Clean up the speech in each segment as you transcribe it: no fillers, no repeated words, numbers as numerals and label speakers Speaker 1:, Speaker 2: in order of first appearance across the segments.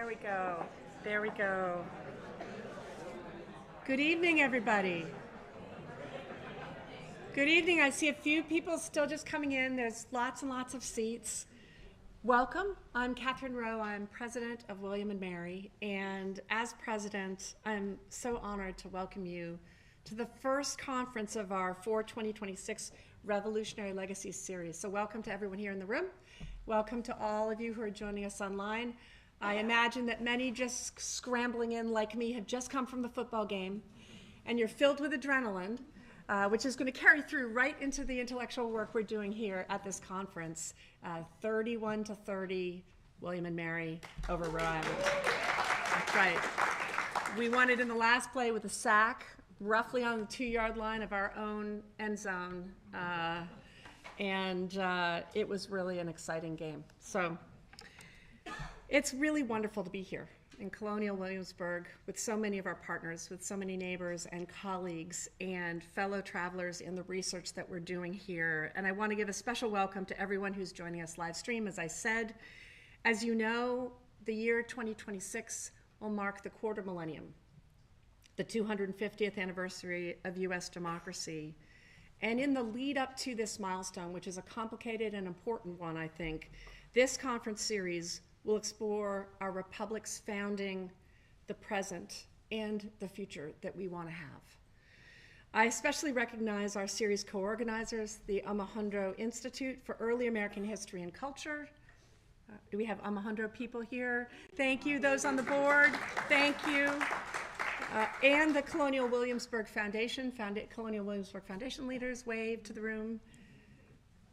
Speaker 1: There we go. There we go. Good evening, everybody. Good evening. I see a few people still just coming in. There's lots and lots of seats. Welcome. I'm Catherine Rowe. I'm president of William & Mary. And as president, I'm so honored to welcome you to the first conference of our For 2026 Revolutionary Legacies series. So welcome to everyone here in the room. Welcome to all of you who are joining us online. I imagine that many just scrambling in like me have just come from the football game, and you're filled with adrenaline, which is going to carry through right into the intellectual work we're doing here at this conference. 31-30, William & Mary over Rhode Island. That's right. We won it in the last play with a sack, roughly on the 2-yard line of our own end zone, and it was really an exciting game. So it's really wonderful to be here in colonial Williamsburg with so many of our partners, with so many neighbors and colleagues and fellow travelers in the research that we're doing here. And I want to give a special welcome to everyone who's joining us live stream. As I said, as you know, the year 2026 will mark the quarter millennium, the 250th anniversary of U.S. democracy. And in the lead up to this milestone, which is a complicated and important one, I think, this conference series will explore our republic's founding, the present, and the future that we want to have. I especially recognize our series co-organizers, the Alejandro Institute for Early American History and Culture. Do we have Alejandro people here? Thank you, those on the board, thank you. And the Colonial Williamsburg Foundation, Colonial Williamsburg Foundation leaders, wave to the room.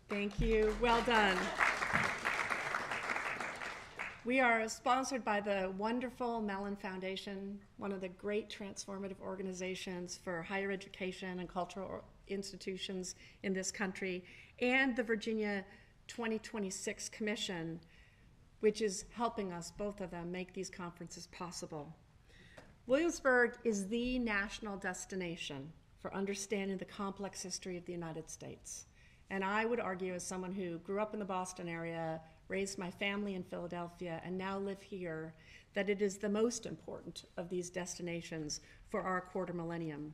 Speaker 1: Thank you, well done. We are sponsored by the wonderful Mellon Foundation, one of the great transformative organizations for higher education and cultural institutions in this country, and the Virginia 2026 Commission, which is helping us, both of them, make these conferences possible. Williamsburg is the national destination for understanding the complex history of the United States. And I would argue, as someone who grew up in the Boston area, raised my family in Philadelphia, and now live here, that it is the most important of these destinations for our quarter millennium.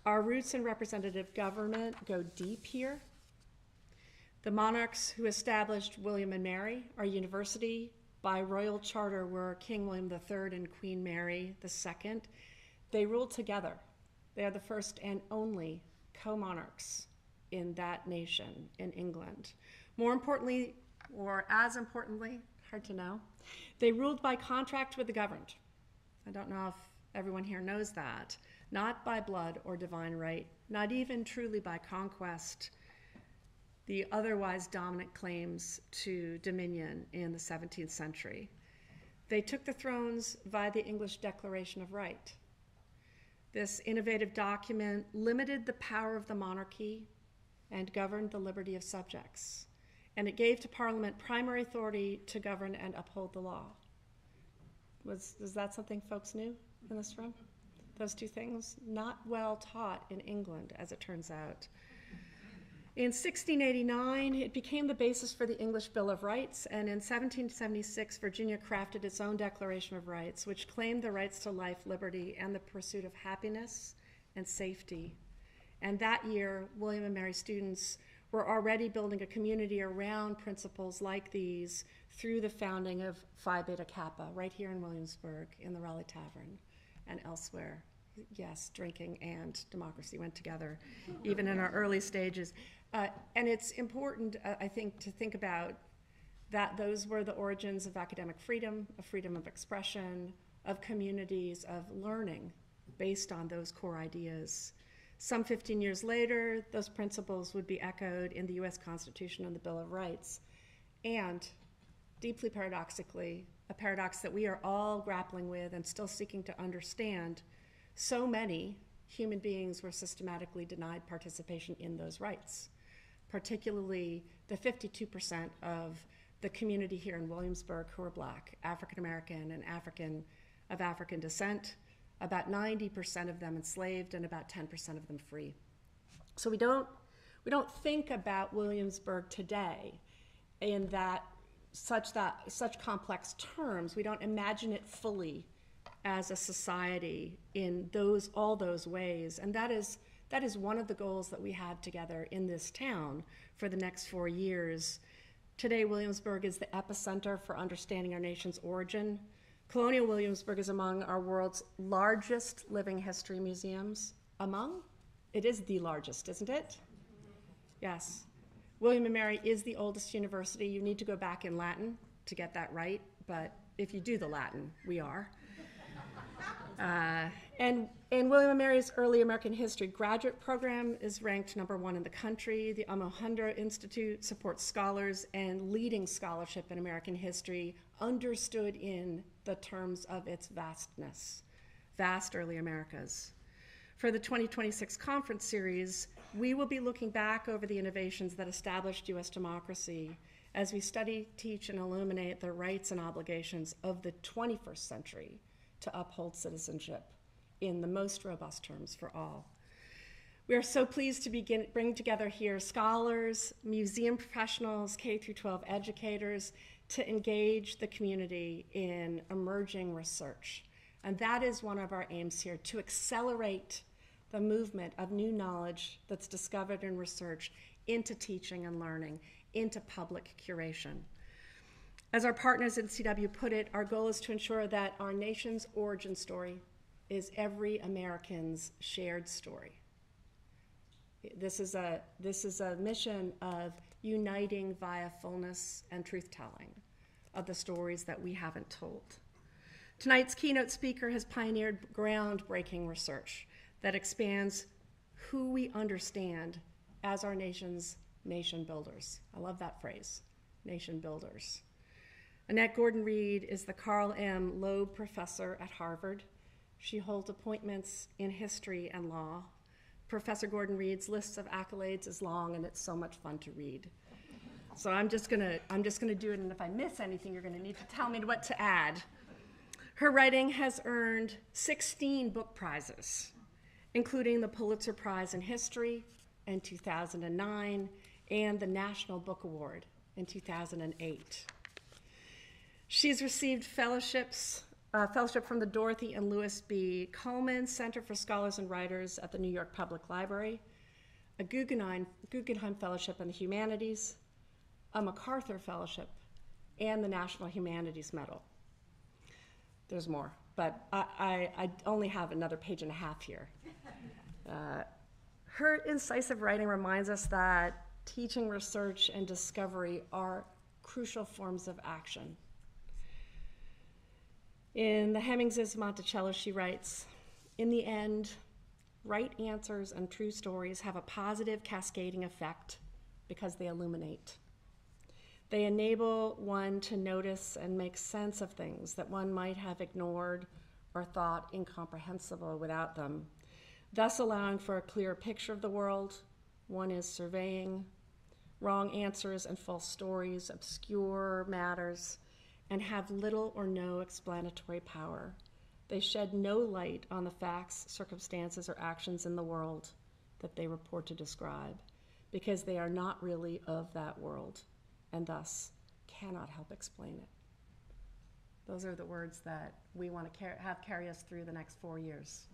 Speaker 1: Our roots in representative government go deep here. The monarchs who established William & Mary, our university, by royal charter were King William III and Queen Mary II. They ruled together. They are the first and only co-monarchs in that nation, in England. More importantly, or as importantly, hard to know, they ruled by contract with the governed. I don't know if everyone here knows that. Not by blood or divine right, not even truly by conquest, the otherwise dominant claims to dominion in the 17th century. They took the thrones via the English Declaration of Right. This innovative document limited the power of the monarchy and governed the liberty of subjects. And it gave to Parliament primary authority to govern and uphold the law. Is that something folks knew in this room? Those two things? Not well taught in England, as it turns out. In 1689, it became the basis for the English Bill of Rights, and in 1776, Virginia crafted its own Declaration of Rights, which claimed the rights to life, liberty, and the pursuit of happiness and safety. And that year, William & Mary students were already building a community around principles like these through the founding of Phi Beta Kappa, right here in Williamsburg, in the Raleigh Tavern, and elsewhere. Yes, drinking and democracy went together, even in our early stages. And it's important, I think, to think about that those were the origins of academic freedom, of freedom of expression, of communities, of learning based on those core ideas. Some 15 years later, those principles would be echoed in the US Constitution and the Bill of Rights. And deeply paradoxically, a paradox that we are all grappling with and still seeking to understand, so many human beings were systematically denied participation in those rights, particularly the 52% of the community here in Williamsburg who are Black, African American, and of African descent, about 90% of them enslaved and about 10% of them free. So we don't think about Williamsburg today in that such complex terms. We don't imagine it fully as a society in all those ways. And that is one of the goals that we have together in this town for the next 4 years. Today, Williamsburg is the epicenter for understanding our nation's origin. Colonial Williamsburg is among our world's largest living history museums. It is the largest, isn't it? Yes. William and Mary is the oldest university. You need to go back in Latin to get that right, but if you do the Latin, we are. And William and Mary's Early American History graduate program is ranked #1 in the country. The Omohundro Institute supports scholars and leading scholarship in American history, understood in the terms of its vastness, vast early Americas. For the 2026 conference series, we will be looking back over the innovations that established U.S. democracy as we study, teach, and illuminate the rights and obligations of the 21st century to uphold citizenship in the most robust terms for all. We are so pleased to bring together here scholars, museum professionals, K-12 educators to engage the community in emerging research. And that is one of our aims here, to accelerate the movement of new knowledge that's discovered in research into teaching and learning, into public curation. As our partners in CW put it, our goal is to ensure that our nation's origin story is every American's shared story. This is a mission of uniting via fullness and truth-telling of the stories that we haven't told. Tonight's keynote speaker has pioneered groundbreaking research that expands who we understand as our nation's nation builders. I love that phrase, nation builders. Annette Gordon-Reed is the Carl M. Loeb Professor at Harvard. She holds appointments in history and law. Professor Gordon-Reed's list of accolades is long, and it's so much fun to read. So I'm just gonna do it, and if I miss anything, you're gonna need to tell me what to add. Her writing has earned 16 book prizes, including the Pulitzer Prize in History in 2009 and the National Book Award in 2008. She's received fellowship from the Dorothy and Louis B. Coleman Center for Scholars and Writers at the New York Public Library, a Guggenheim Fellowship in the Humanities, a MacArthur Fellowship, and the National Humanities Medal. There's more, but I only have another page and a half here. Her incisive writing reminds us that teaching, research, and discovery are crucial forms of action. In the Hemingses of Monticello, she writes, "In the end, right answers and true stories have a positive cascading effect because they illuminate. They enable one to notice and make sense of things that one might have ignored or thought incomprehensible without them, thus allowing for a clearer picture of the world one is surveying. Wrong answers and false stories obscure matters and have little or no explanatory power. They shed no light on the facts, circumstances, or actions in the world that they report to describe, because they are not really of that world, and thus cannot help explain it." Those are the words that we want to have carry us through the next 4 years.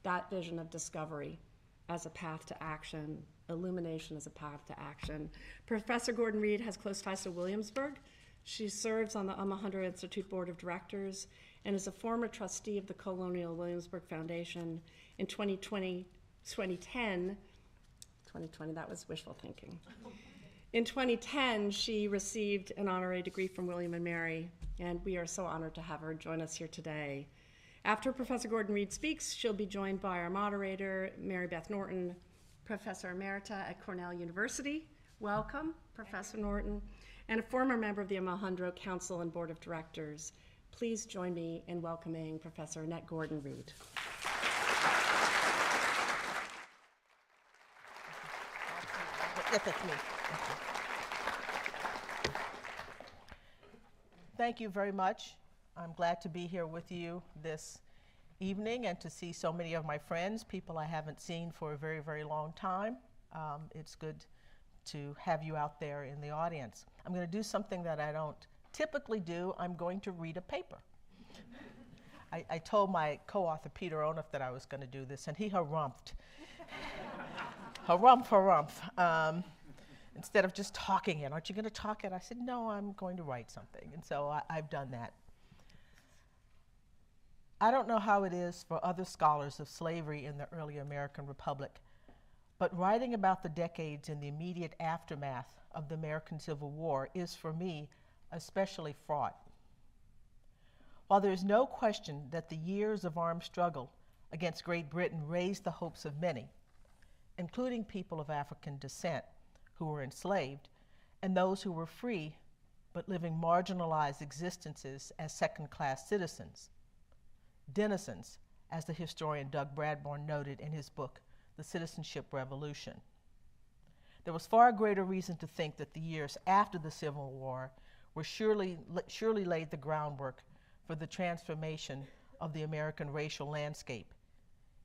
Speaker 1: That vision of discovery as a path to action, illumination as a path to action. Professor Gordon-Reed has close ties to Williamsburg. She serves on the Omohundro Institute Board of Directors and is a former trustee of the Colonial Williamsburg Foundation. In 2020, that was wishful thinking. In 2010, she received an honorary degree from William and Mary, and we are so honored to have her join us here today. After Professor Gordon-Reed speaks, she'll be joined by our moderator, Mary Beth Norton, Professor Emerita at Cornell University. Welcome, Professor Norton, and a former member of the Omohundro Council and Board of Directors. Please join me in welcoming Professor Annette Gordon-Reed.
Speaker 2: That's me. Thank you very much. I'm glad to be here with you this evening and to see so many of my friends, people I haven't seen for a very, very long time. It's good to have you out there in the audience. I'm going to do something that I don't typically do, I'm going to read a paper. I told my co-author Peter Onuf that I was going to do this, and he harumphed. Harumph. Instead of just talking it, aren't you going to talk it? I said, no, I'm going to write something. And so I've done that. I don't know how it is for other scholars of slavery in the early American Republic, but writing about the decades in the immediate aftermath of the American Civil War is, for me, especially fraught. While there is no question that the years of armed struggle against Great Britain raised the hopes of many, including people of African descent who were enslaved, and those who were free but living marginalized existences as second-class citizens, denizens, as the historian Doug Bradbourne noted in his book, The Citizenship Revolution. There was far greater reason to think that the years after the Civil War were surely laid the groundwork for the transformation of the American racial landscape,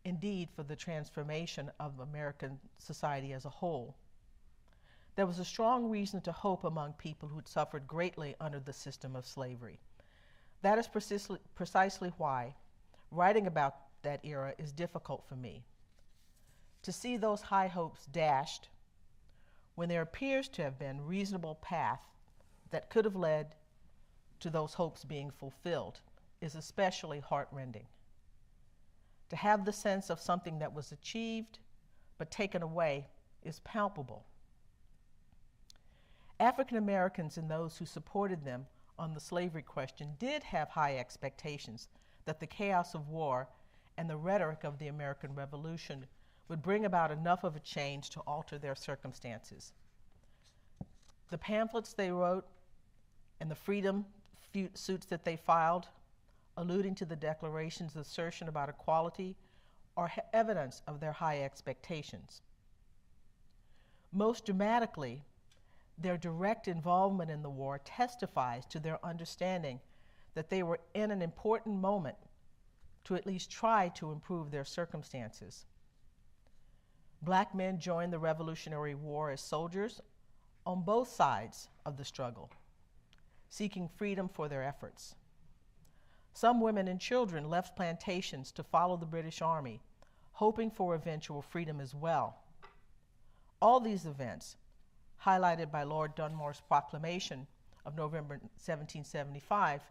Speaker 2: indeed for the transformation of American society as a whole. There was a strong reason to hope among people who'd suffered greatly under the system of slavery. That is precisely why writing about that era is difficult for me. To see those high hopes dashed when there appears to have been reasonable path that could have led to those hopes being fulfilled is especially heartrending. To have the sense of something that was achieved but taken away is palpable. African Americans and those who supported them on the slavery question did have high expectations that the chaos of war and the rhetoric of the American Revolution would bring about enough of a change to alter their circumstances. The pamphlets they wrote and the freedom suits that they filed, alluding to the Declaration's assertion about equality, are evidence of their high expectations. Most dramatically, their direct involvement in the war testifies to their understanding that they were in an important moment to at least try to improve their circumstances. Black men joined the Revolutionary War as soldiers on both sides of the struggle, seeking freedom for their efforts. Some women and children left plantations to follow the British Army, hoping for eventual freedom as well. All these events, highlighted by Lord Dunmore's proclamation of November 1775,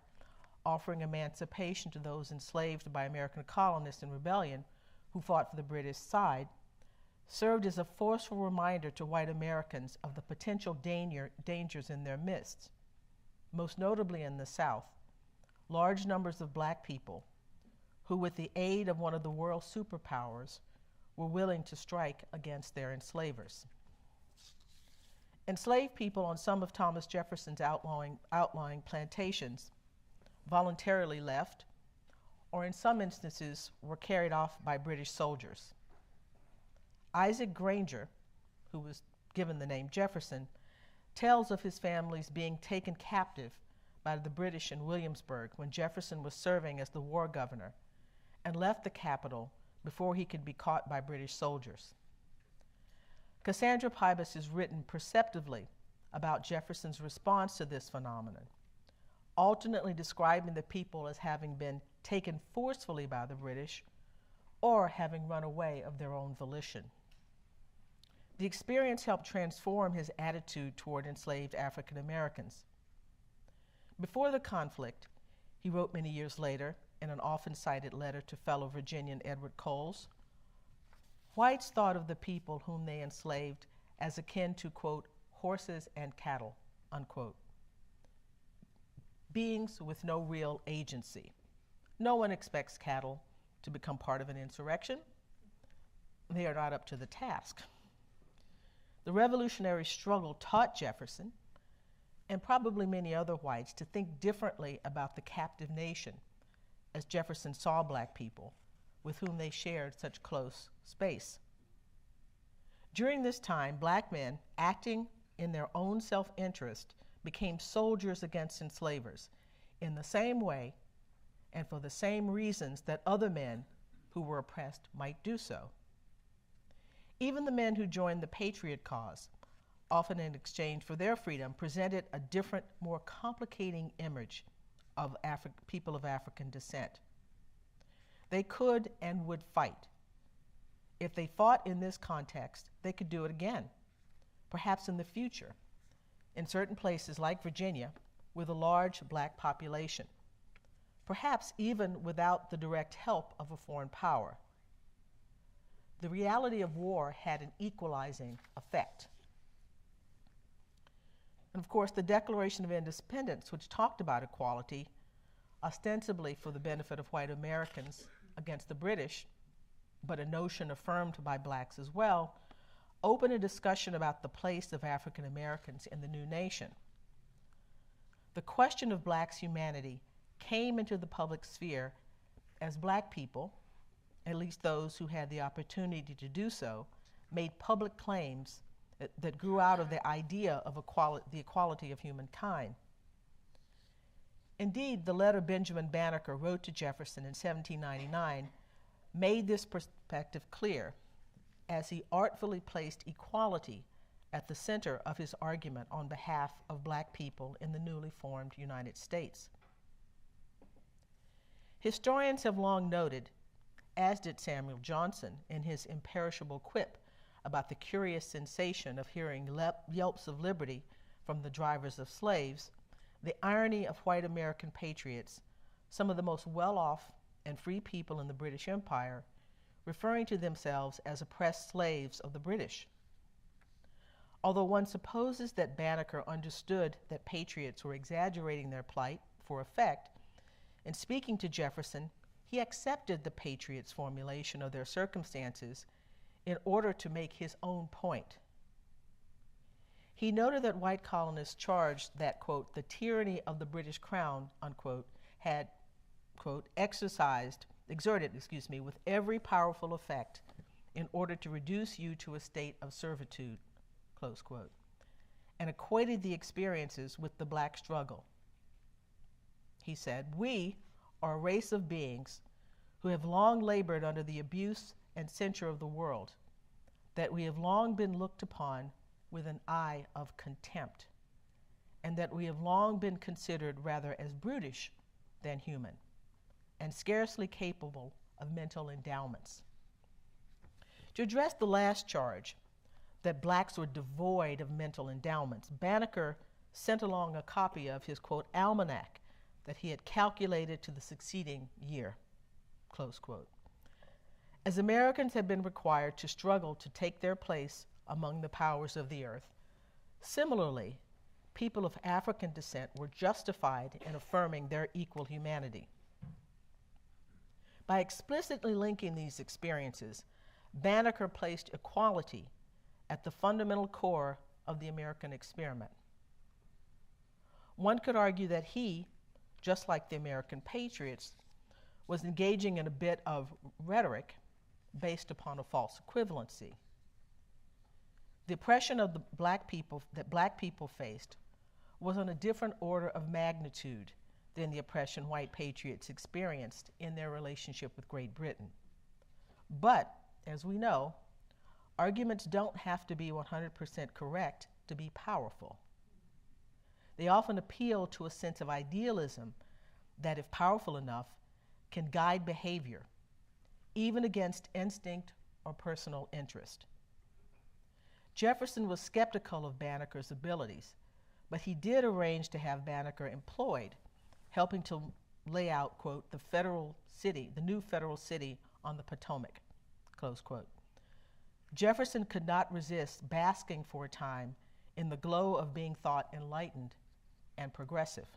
Speaker 2: offering emancipation to those enslaved by American colonists in rebellion who fought for the British side, served as a forceful reminder to white Americans of the potential dangers in their midst. Most notably in the South, large numbers of black people who, with the aid of one of the world's superpowers, were willing to strike against their enslavers. Enslaved people on some of Thomas Jefferson's outlying plantations voluntarily left, or in some instances were carried off by British soldiers. Isaac Granger, who was given the name Jefferson, tells of his families being taken captive by the British in Williamsburg when Jefferson was serving as the war governor and left the capital before he could be caught by British soldiers. Cassandra Pybus has written perceptively about Jefferson's response to this phenomenon, alternately describing the people as having been taken forcefully by the British or having run away of their own volition. The experience helped transform his attitude toward enslaved African Americans. Before the conflict, he wrote many years later in an often cited letter to fellow Virginian Edward Coles, whites thought of the people whom they enslaved as akin to, quote, horses and cattle, unquote, beings with no real agency. No one expects cattle to become part of an insurrection. They are not up to the task. The revolutionary struggle taught Jefferson, and probably many other whites, to think differently about the captive nation as Jefferson saw black people with whom they shared such close space. During this time, black men, acting in their own self-interest, became soldiers against enslavers in the same way and for the same reasons that other men who were oppressed might do so. Even the men who joined the Patriot cause, often in exchange for their freedom, presented a different, more complicating image of people of African descent. They could and would fight. If they fought in this context, they could do it again, perhaps in the future, in certain places like Virginia, with a large black population, perhaps even without the direct help of a foreign power. The reality of war had an equalizing effect. And of course, the Declaration of Independence, which talked about equality, ostensibly for the benefit of white Americans against the British, but a notion affirmed by blacks as well, opened a discussion about the place of African Americans in the new nation. The question of blacks' humanity came into the public sphere as black people, at least those who had the opportunity to do so, made public claims that grew out of the idea of the equality of humankind. Indeed, the letter Benjamin Banneker wrote to Jefferson in 1799 made this perspective clear as he artfully placed equality at the center of his argument on behalf of black people in the newly formed United States. Historians have long noted, as did Samuel Johnson in his imperishable quip about the curious sensation of hearing yelps of liberty from the drivers of slaves, the irony of white American patriots, some of the most well-off and free people in the British Empire, referring to themselves as oppressed slaves of the British. Although one supposes that Banneker understood that patriots were exaggerating their plight for effect, in speaking to Jefferson, he accepted the patriots' formulation of their circumstances in order to make his own point. He noted that white colonists charged that, quote, the tyranny of the British crown, unquote, had, quote, exerted, with every powerful effect in order to reduce you to a state of servitude, close quote, and equated the experiences with the black struggle. He said, we are a race of beings who have long labored under the abuse and censure of the world, that we have long been looked upon with an eye of contempt, and that we have long been considered rather as brutish than human, and scarcely capable of mental endowments. To address the last charge, that blacks were devoid of mental endowments, Banneker sent along a copy of his, quote, almanac that he had calculated to the succeeding year, close quote. As Americans have been required to struggle to take their place among the powers of the earth, similarly, people of African descent were justified in affirming their equal humanity. By explicitly linking these experiences, Banneker placed equality at the fundamental core of the American experiment. One could argue that he, just like the American patriots, was engaging in a bit of rhetoric based upon a false equivalency. The oppression of the black people faced was on a different order of magnitude than the oppression white patriots experienced in their relationship with Great Britain. But, as we know, arguments don't have to be 100% correct to be powerful. They often appeal to a sense of idealism that, if powerful enough, can guide behavior, even against instinct or personal interest. Jefferson was skeptical of Banneker's abilities, but he did arrange to have Banneker employed, helping to lay out, quote, the new federal city on the Potomac, close quote. Jefferson could not resist basking for a time in the glow of being thought enlightened and progressive.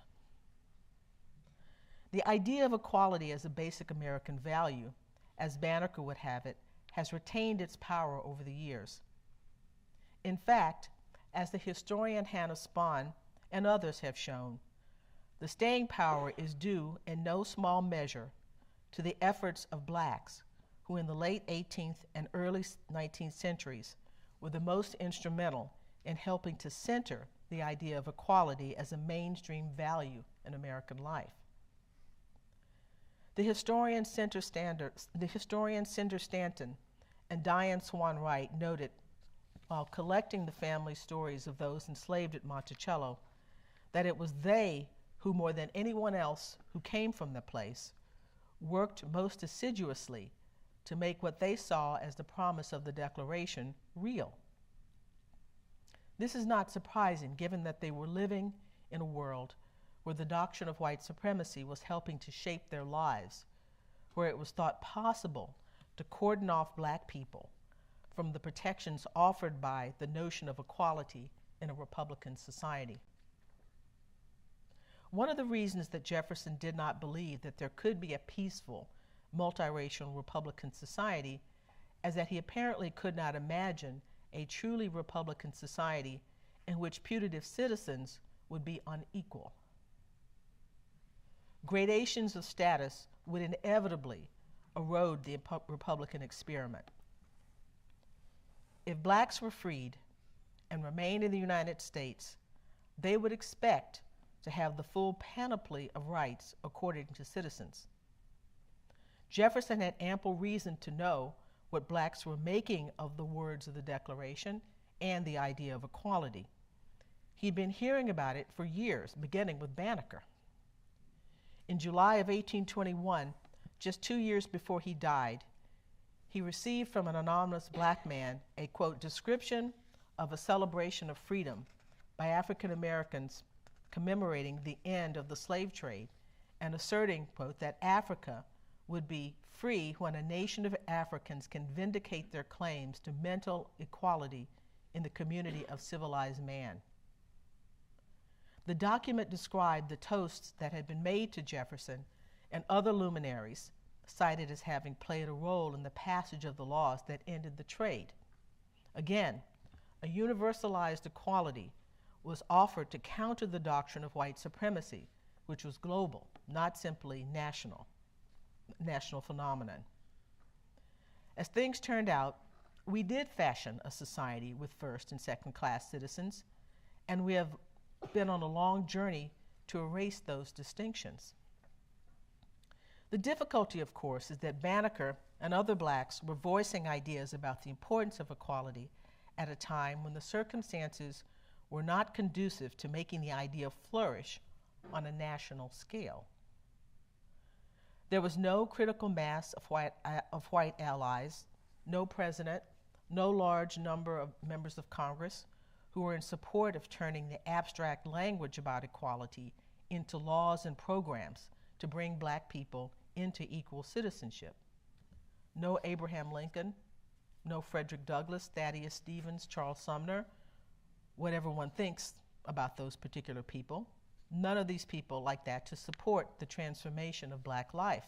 Speaker 2: The idea of equality as a basic American value, as Banneker would have it, has retained its power over the years. In fact, as the historian Hannah Spahn and others have shown, the staying power is due in no small measure to the efforts of blacks who in the late 18th and early 19th centuries were the most instrumental in helping to center the idea of equality as a mainstream value in American life. The historian Cinder Stanton and Diane Swan Wright noted, while collecting the family stories of those enslaved at Monticello, that it was they who, more than anyone else who came from the place, worked most assiduously to make what they saw as the promise of the Declaration real. This is not surprising, given that they were living in a world where the doctrine of white supremacy was helping to shape their lives, where it was thought possible to cordon off black people from the protections offered by the notion of equality in a Republican society. One of the reasons that Jefferson did not believe that there could be a peaceful, multiracial Republican society is that he apparently could not imagine a truly Republican society in which putative citizens would be unequal. Gradations of status would inevitably erode the Republican experiment. If blacks were freed and remained in the United States, they would expect to have the full panoply of rights according to citizens. Jefferson had ample reason to know what blacks were making of the words of the Declaration and the idea of equality. He'd been hearing about it for years, beginning with Banneker. In July of 1821, just 2 years before he died, he received from an anonymous black man a, quote, description of a celebration of freedom by African Americans commemorating the end of the slave trade and asserting, quote, that Africa would be free when a nation of Africans can vindicate their claims to mental equality in the community of civilized man. The document described the toasts that had been made to Jefferson and other luminaries, cited as having played a role in the passage of the laws that ended the trade. Again, a universalized equality was offered to counter the doctrine of white supremacy, which was global, not simply national phenomenon. As things turned out, we did fashion a society with first and second class citizens, and we have been on a long journey to erase those distinctions. The difficulty, of course, is that Banneker and other blacks were voicing ideas about the importance of equality at a time when the circumstances were not conducive to making the idea flourish on a national scale. There was no critical mass of white allies, no president, no large number of members of Congress who were in support of turning the abstract language about equality into laws and programs to bring black people into equal citizenship. No Abraham Lincoln, no Frederick Douglass, Thaddeus Stevens, Charles Sumner, whatever one thinks about those particular people. None of these people like that to support the transformation of black life.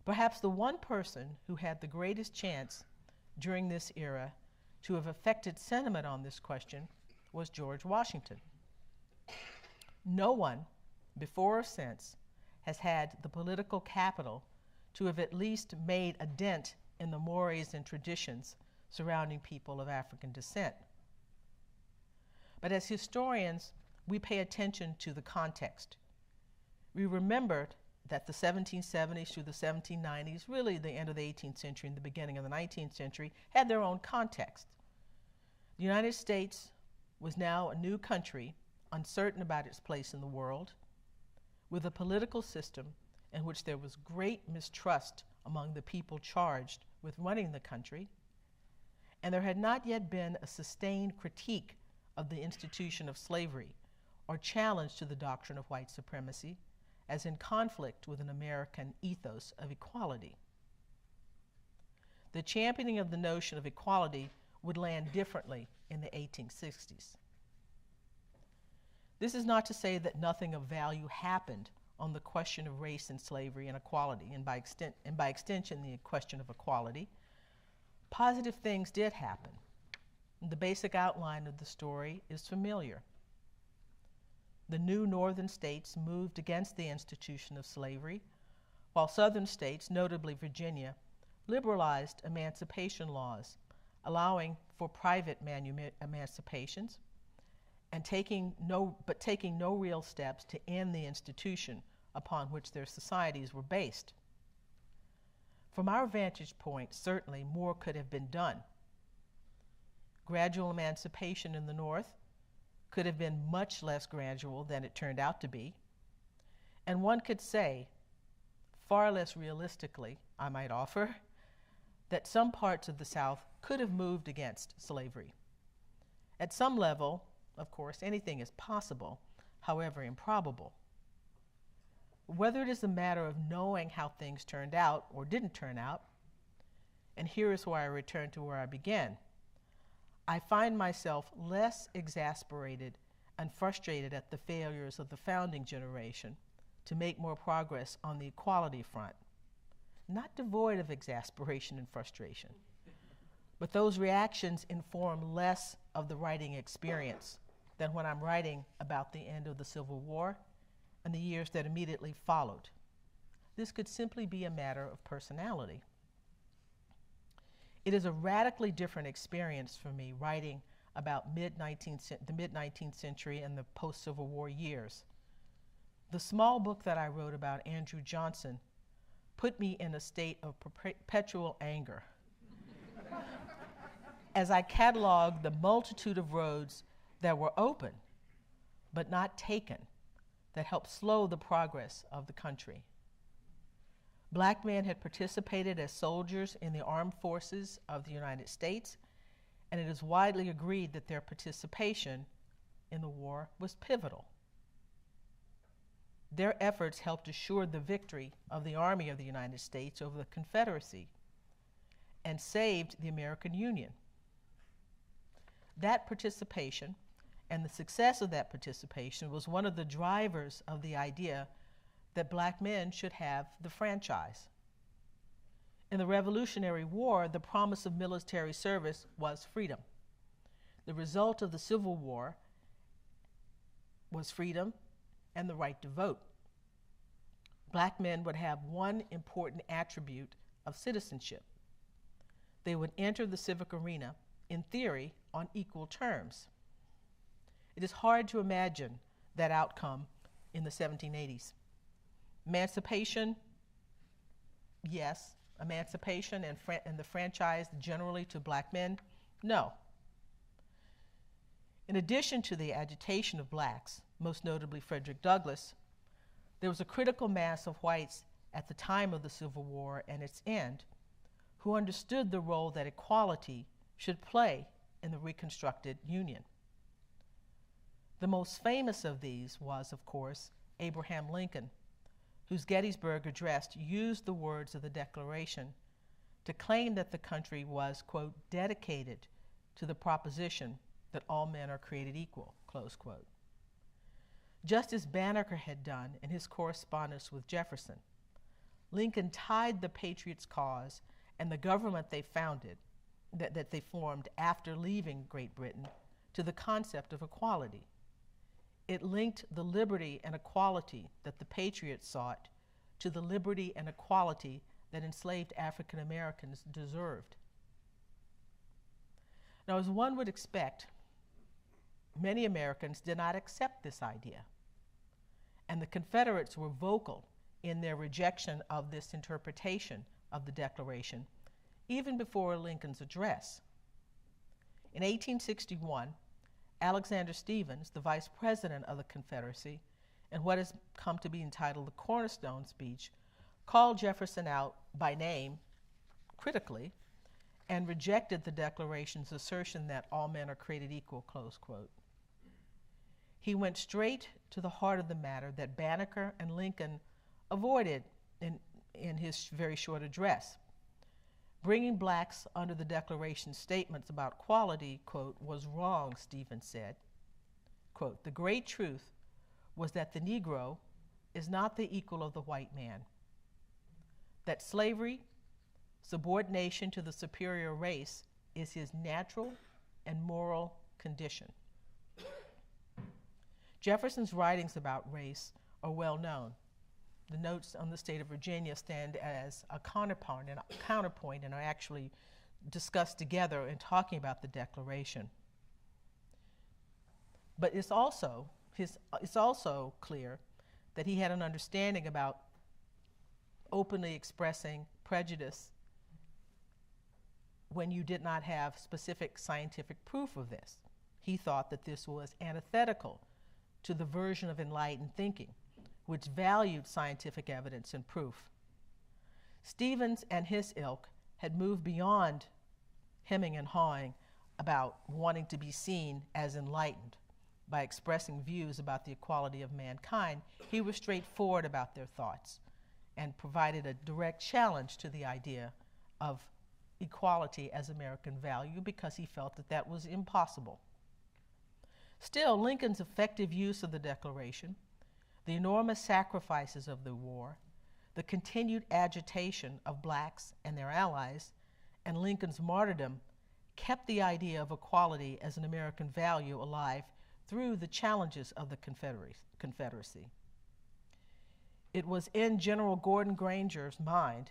Speaker 2: Perhaps the one person who had the greatest chance during this era to have affected sentiment on this question was George Washington. No one, before or since, has had the political capital to have at least made a dent in the mores and traditions surrounding people of African descent. But as historians, we pay attention to the context. We remembered that the 1770s through the 1790s, really the end of the 18th century and the beginning of the 19th century, had their own context. The United States was now a new country, uncertain about its place in the world, with a political system in which there was great mistrust among the people charged with running the country, and there had not yet been a sustained critique of the institution of slavery or challenge to the doctrine of white supremacy as in conflict with an American ethos of equality. The championing of the notion of equality would land differently in the 1860s. This is not to say that nothing of value happened on the question of race and slavery and equality, and by extension the question of equality. Positive things did happen. The basic outline of the story is familiar. The new northern states moved against the institution of slavery, while southern states, notably Virginia, liberalized emancipation laws, allowing for private emancipations, and taking no real steps to end the institution upon which their societies were based. From our vantage point, certainly more could have been done. Gradual emancipation in the North could have been much less gradual than it turned out to be. And one could say, far less realistically, I might offer, that some parts of the South could have moved against slavery. At some level, of course, anything is possible, however improbable. Whether it is a matter of knowing how things turned out or didn't turn out, and here is why I return to where I began, I find myself less exasperated and frustrated at the failures of the founding generation to make more progress on the equality front. Not devoid of exasperation and frustration, but those reactions inform less of the writing experience than when I'm writing about the end of the Civil War and the years that immediately followed. This could simply be a matter of personality. It is a radically different experience for me writing about the mid-19th century and the post-Civil War years. The small book that I wrote about Andrew Johnson put me in a state of perpetual anger as I cataloged the multitude of roads that were open but not taken that helped slow the progress of the country. Black men had participated as soldiers in the armed forces of the United States, and it is widely agreed that their participation in the war was pivotal. Their efforts helped assure the victory of the Army of the United States over the Confederacy and saved the American Union. That participation and the success of that participation was one of the drivers of the idea that black men should have the franchise. In the Revolutionary War, the promise of military service was freedom. The result of the Civil War was freedom and the right to vote. Black men would have one important attribute of citizenship. They would enter the civic arena, in theory, on equal terms. It is hard to imagine that outcome in the 1780s. Emancipation, yes. Emancipation and the franchise generally to black men, no. In addition to the agitation of blacks, most notably Frederick Douglass, there was a critical mass of whites at the time of the Civil War and its end who understood the role that equality should play in the reconstructed Union. The most famous of these was, of course, Abraham Lincoln, whose Gettysburg Address used the words of the Declaration to claim that the country was, quote, dedicated to the proposition that all men are created equal, close quote. Just as Banneker had done in his correspondence with Jefferson, Lincoln tied the Patriots' cause and the government they founded, that they formed after leaving Great Britain, to the concept of equality. It linked the liberty and equality that the Patriots sought to the liberty and equality that enslaved African Americans deserved. Now, as one would expect, many Americans did not accept this idea, and the Confederates were vocal in their rejection of this interpretation of the Declaration, even before Lincoln's address. In 1861, Alexander Stephens, the vice president of the Confederacy, in what has come to be entitled the Cornerstone Speech, called Jefferson out by name critically and rejected the Declaration's assertion that all men are created equal, close quote. He went straight to the heart of the matter that Banneker and Lincoln avoided in his very short address. Bringing blacks under the Declaration's statements about equality, quote, was wrong, Stephens said. Quote, the great truth was that the Negro is not the equal of the white man, that slavery, subordination to the superior race, is his natural and moral condition. Jefferson's writings about race are well known. The notes on the state of Virginia stand as a counterpoint and are actually discussed together in talking about the Declaration. But it's also clear that he had an understanding about openly expressing prejudice when you did not have specific scientific proof of this. He thought that this was antithetical to the version of enlightened thinking, which valued scientific evidence and proof. Stevens and his ilk had moved beyond hemming and hawing about wanting to be seen as enlightened by expressing views about the equality of mankind. He was straightforward about their thoughts and provided a direct challenge to the idea of equality as American value because he felt that that was impossible. Still, Lincoln's effective use of the Declaration, the enormous sacrifices of the war, the continued agitation of blacks and their allies, and Lincoln's martyrdom kept the idea of equality as an American value alive through the challenges of the Confederacy. It was in General Gordon Granger's mind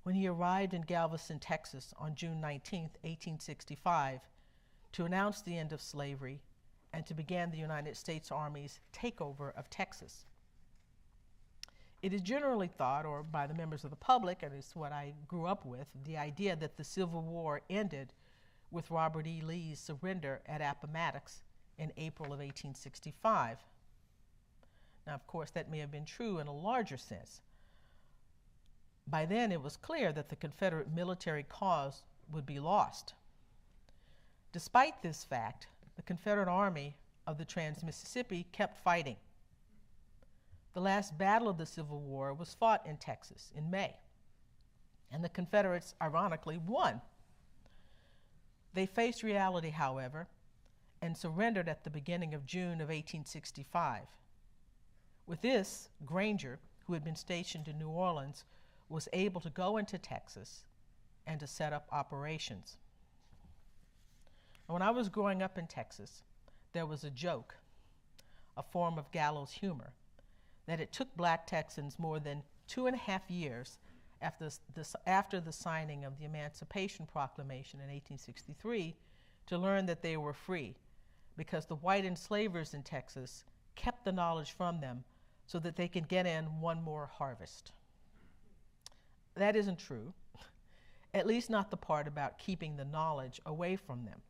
Speaker 2: when he arrived in Galveston, Texas on June 19, 1865, to announce the end of slavery and to begin the United States Army's takeover of Texas. It is generally thought, or by the members of the public, and it's what I grew up with, the idea that the Civil War ended with Robert E. Lee's surrender at Appomattox in April of 1865. Now, of course, that may have been true in a larger sense. By then, it was clear that the Confederate military cause would be lost. Despite this fact, the Confederate Army of the Trans-Mississippi kept fighting. The last battle of the Civil War was fought in Texas in May, and the Confederates, ironically, won. They faced reality, however, and surrendered at the beginning of June of 1865. With this, Granger, who had been stationed in New Orleans, was able to go into Texas and to set up operations. When I was growing up in Texas, there was a joke, a form of gallows humor, that it took black Texans more than 2.5 years after the signing of the Emancipation Proclamation in 1863 to learn that they were free, because the white enslavers in Texas kept the knowledge from them so that they could get in one more harvest. That isn't true, at least not the part about keeping the knowledge away from them.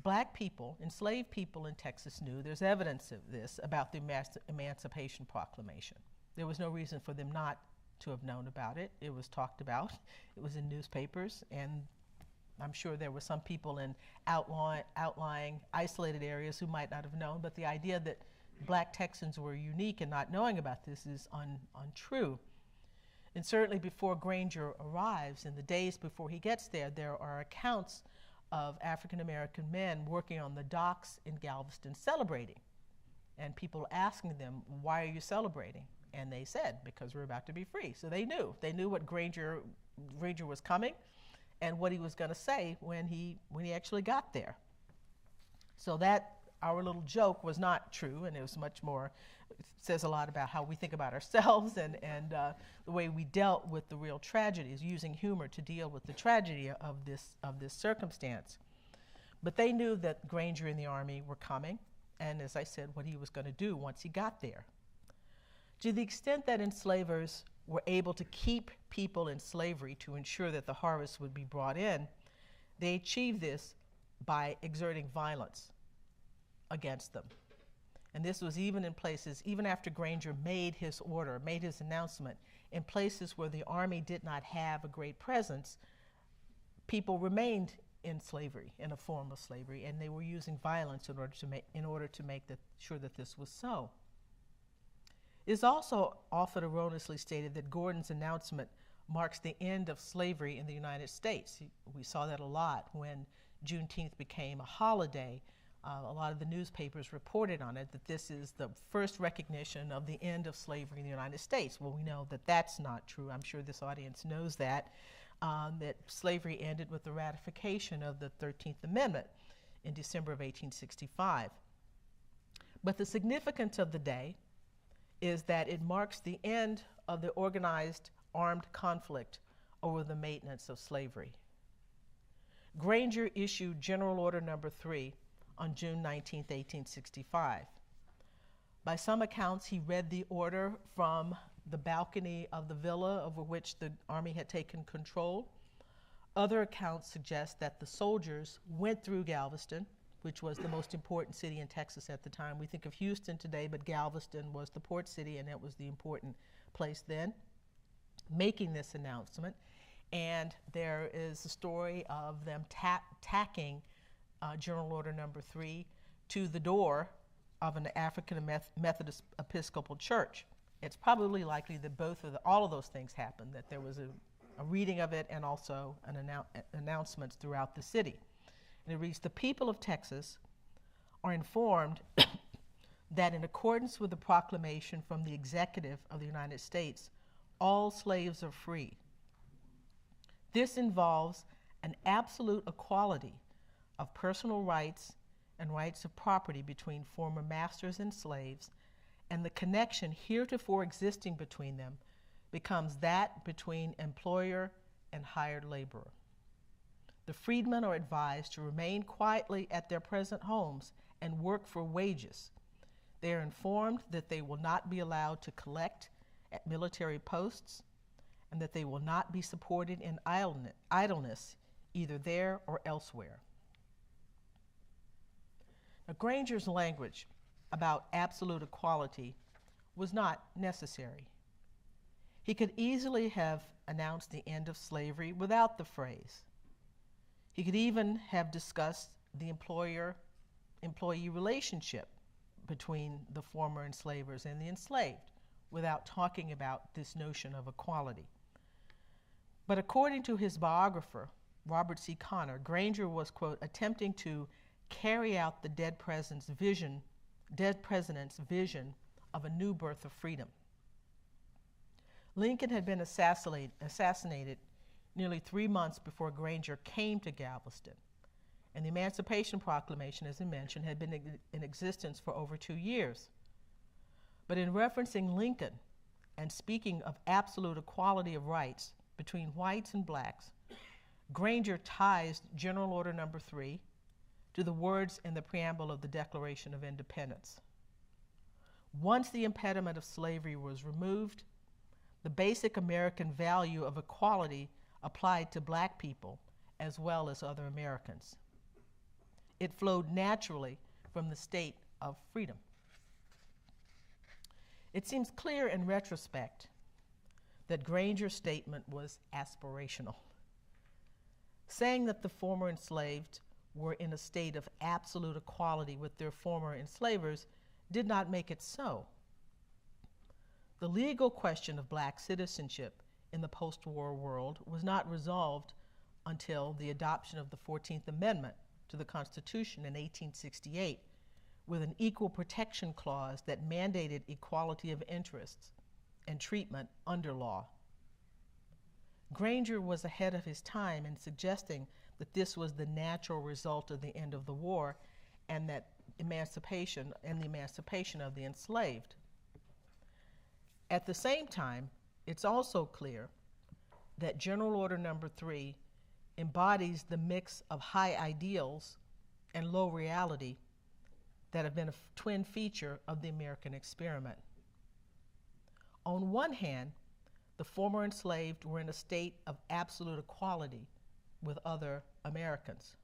Speaker 2: Black people, enslaved people in Texas knew, there's evidence of this, about the Emancipation Proclamation. There was no reason for them not to have known about it. It was talked about, it was in newspapers, and I'm sure there were some people in outlying, isolated areas who might not have known, but the idea that black Texans were unique in not knowing about this is untrue. And certainly before Granger arrives, in the days before he gets there, there are accounts of African-American men working on the docks in Galveston celebrating. And people asking them, why are you celebrating? And they said, because we're about to be free. So they knew. They knew what Granger was coming and what he was going to say when he actually got there. So that, our little joke was not true, and it was much more, it says a lot about how we think about ourselves and the way we dealt with the real tragedies, using humor to deal with the tragedy of this circumstance. But they knew that Granger and the Army were coming, and as I said, what he was going to do once he got there. To the extent that enslavers were able to keep people in slavery to ensure that the harvest would be brought in, they achieved this by exerting violence against them. And this was even in places, even after Granger made his order, made his announcement, in places where the Army did not have a great presence, people remained in slavery, in a form of slavery, and they were using violence in order to make sure that this was so. It is also often erroneously stated that Gordon's announcement marks the end of slavery in the United States. We saw that a lot when Juneteenth became a holiday. A lot of the newspapers reported on it, that this is the first recognition of the end of slavery in the United States. Well, we know that that's not true. I'm sure this audience knows that slavery ended with the ratification of the 13th Amendment in December of 1865. But the significance of the day is that it marks the end of the organized armed conflict over the maintenance of slavery. Granger issued General Order Number 3 on June 19, 1865. By some accounts, he read the order from the balcony of the villa over which the Army had taken control. Other accounts suggest that the soldiers went through Galveston, which was the most important city in Texas at the time. We think of Houston today, but Galveston was the port city, and it was the important place then, making this announcement. And there is a story of them tacking General Order Number 3 to the door of an African Methodist Episcopal church. It's probably likely that all of those things happened, that there was a reading of it and also an announcements throughout the city. And it reads, "The people of Texas are informed that in accordance with the proclamation from the executive of the United States, all slaves are free. This involves an absolute equality of personal rights and rights of property between former masters and slaves, and the connection heretofore existing between them becomes that between employer and hired laborer. The freedmen are advised to remain quietly at their present homes and work for wages. They are informed that they will not be allowed to collect at military posts and that they will not be supported in idleness either there or elsewhere." Now, Granger's language about absolute equality was not necessary. He could easily have announced the end of slavery without the phrase. He could even have discussed the employer-employee relationship between the former enslavers and the enslaved without talking about this notion of equality. But according to his biographer, Robert C. Connor, Granger was, quote, attempting to carry out the dead president's vision of a new birth of freedom. Lincoln had been assassinated nearly 3 months before Granger came to Galveston, and the Emancipation Proclamation, as I mentioned, had been in existence for over 2 years. But in referencing Lincoln and speaking of absolute equality of rights between whites and blacks, Granger ties General Order Number 3 to the words in the preamble of the Declaration of Independence. Once the impediment of slavery was removed, the basic American value of equality applied to black people as well as other Americans. It flowed naturally from the state of freedom. It seems clear in retrospect that Granger's statement was aspirational. Saying that the former enslaved were in a state of absolute equality with their former enslavers did not make it so. The legal question of black citizenship in the post-war world was not resolved until the adoption of the 14th Amendment to the Constitution in 1868, with an equal protection clause that mandated equality of interests and treatment under law. Granger was ahead of his time in suggesting that this was the natural result of the end of the war and that the emancipation of the enslaved. At the same time, it's also clear that General Order Number 3 embodies the mix of high ideals and low reality that have been a twin feature of the American experiment. On one hand, the former enslaved were in a state of absolute equality with other Americans.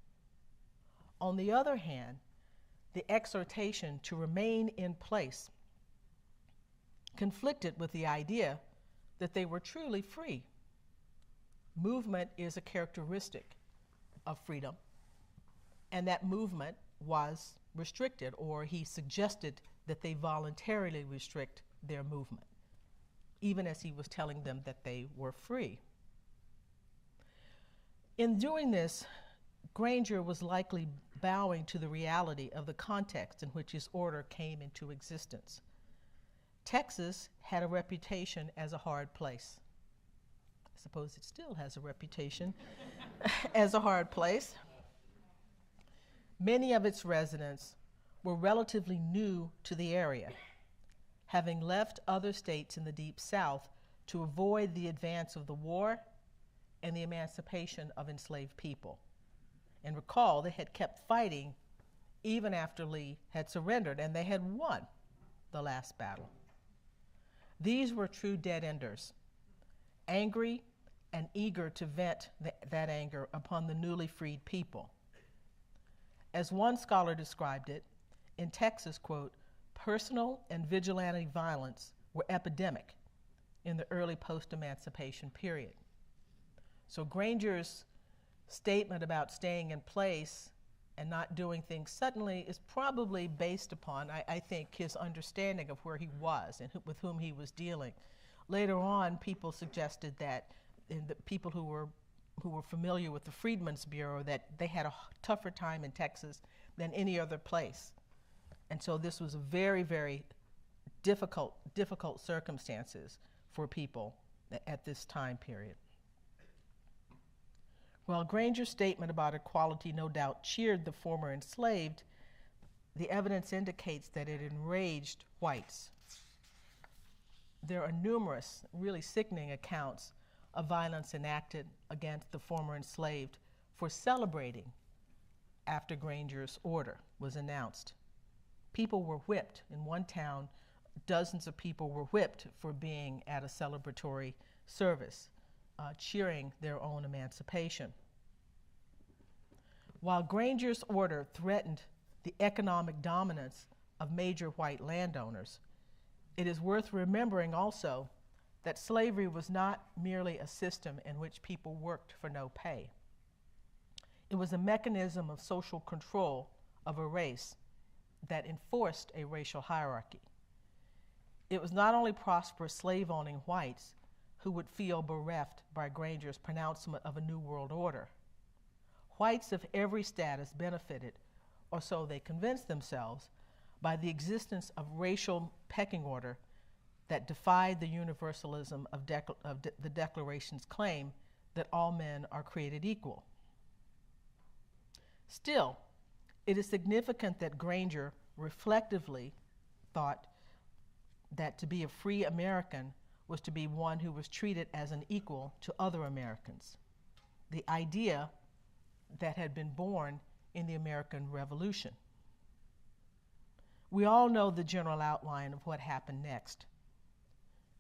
Speaker 2: On the other hand, the exhortation to remain in place conflicted with the idea that they were truly free. Movement is a characteristic of freedom, and that movement was restricted, or he suggested that they voluntarily restrict their movement, even as he was telling them that they were free. In doing this, Granger was likely bowing to the reality of the context in which his order came into existence. Texas had a reputation as a hard place. I suppose it still has a reputation as a hard place. Many of its residents were relatively new to the area, having left other states in the Deep South to avoid the advance of the war and the emancipation of enslaved people. And recall, they had kept fighting even after Lee had surrendered, and they had won the last battle. These were true dead-enders, angry and eager to vent that anger upon the newly freed people. As one scholar described it, in Texas, quote, personal and vigilante violence were epidemic in the early post-emancipation period. So Granger's statement about staying in place and not doing things suddenly is probably based upon, I think, his understanding of where he was and with whom he was dealing. Later on, people suggested that the people who were familiar with the Freedmen's Bureau, that they had a tougher time in Texas than any other place. And so this was a very, very difficult circumstances for people at this time period. While Granger's statement about equality no doubt cheered the former enslaved, the evidence indicates that it enraged whites. There are numerous, really sickening accounts of violence enacted against the former enslaved for celebrating after Granger's order was announced. People were whipped. In one town, dozens of people were whipped for being at a celebratory service, cheering their own emancipation. While Granger's order threatened the economic dominance of major white landowners, it is worth remembering also that slavery was not merely a system in which people worked for no pay. It was a mechanism of social control of a race that enforced a racial hierarchy. It was not only prosperous slave-owning whites who would feel bereft by Granger's pronouncement of a new world order. Whites of every status benefited, or so they convinced themselves, by the existence of racial pecking order that defied the universalism of the Declaration's claim that all men are created equal. Still, it is significant that Granger reflectively thought that to be a free American was to be one who was treated as an equal to other Americans, the idea that had been born in the American Revolution. We all know the general outline of what happened next.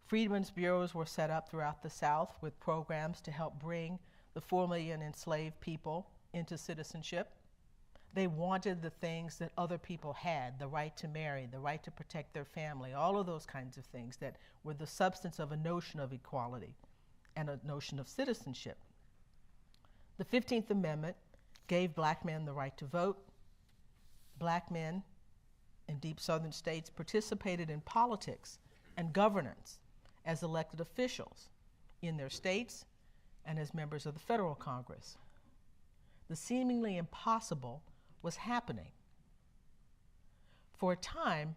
Speaker 2: Freedmen's bureaus were set up throughout the South with programs to help bring the formerly enslaved people into citizenship. They wanted the things that other people had, the right to marry, the right to protect their family, all of those kinds of things that were the substance of a notion of equality and a notion of citizenship. The 15th Amendment gave black men the right to vote. Black men in deep southern states participated in politics and governance as elected officials in their states and as members of the federal Congress. The seemingly impossible was happening. For a time,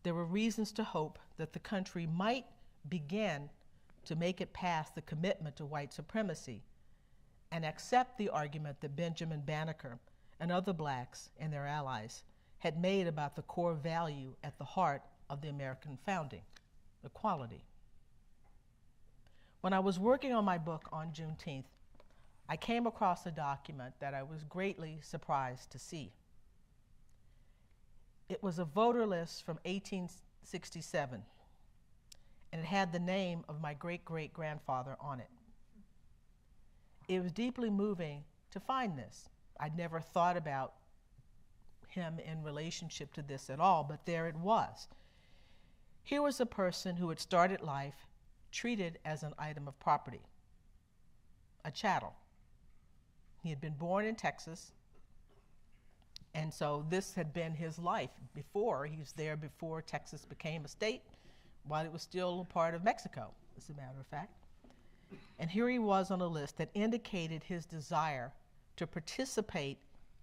Speaker 2: there were reasons to hope that the country might begin to make it past the commitment to white supremacy and accept the argument that Benjamin Banneker and other blacks and their allies had made about the core value at the heart of the American founding, equality. When I was working on my book on Juneteenth, I came across a document that I was greatly surprised to see. It was a voter list from 1867, and it had the name of my great-great-grandfather on it. It was deeply moving to find this. I'd never thought about him in relationship to this at all, but there it was. Here was a person who had started life treated as an item of property, a chattel. He had been born in Texas, and so this had been his life before. He was there before Texas became a state, while it was still a part of Mexico, as a matter of fact. And here he was on a list that indicated his desire to participate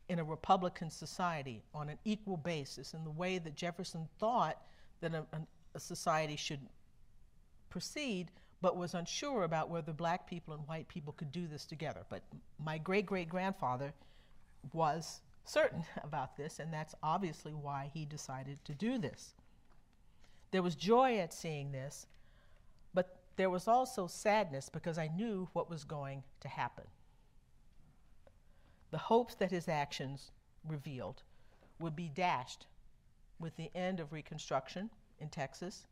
Speaker 2: in a Republican society on an equal basis in the way that Jefferson thought that a society should proceed, but was unsure about whether black people and white people could do this together. But my great-great-grandfather was certain about this, and that's obviously why he decided to do this. There was joy at seeing this, but there was also sadness because I knew what was going to happen. The hopes that his actions revealed would be dashed with the end of Reconstruction in Texas,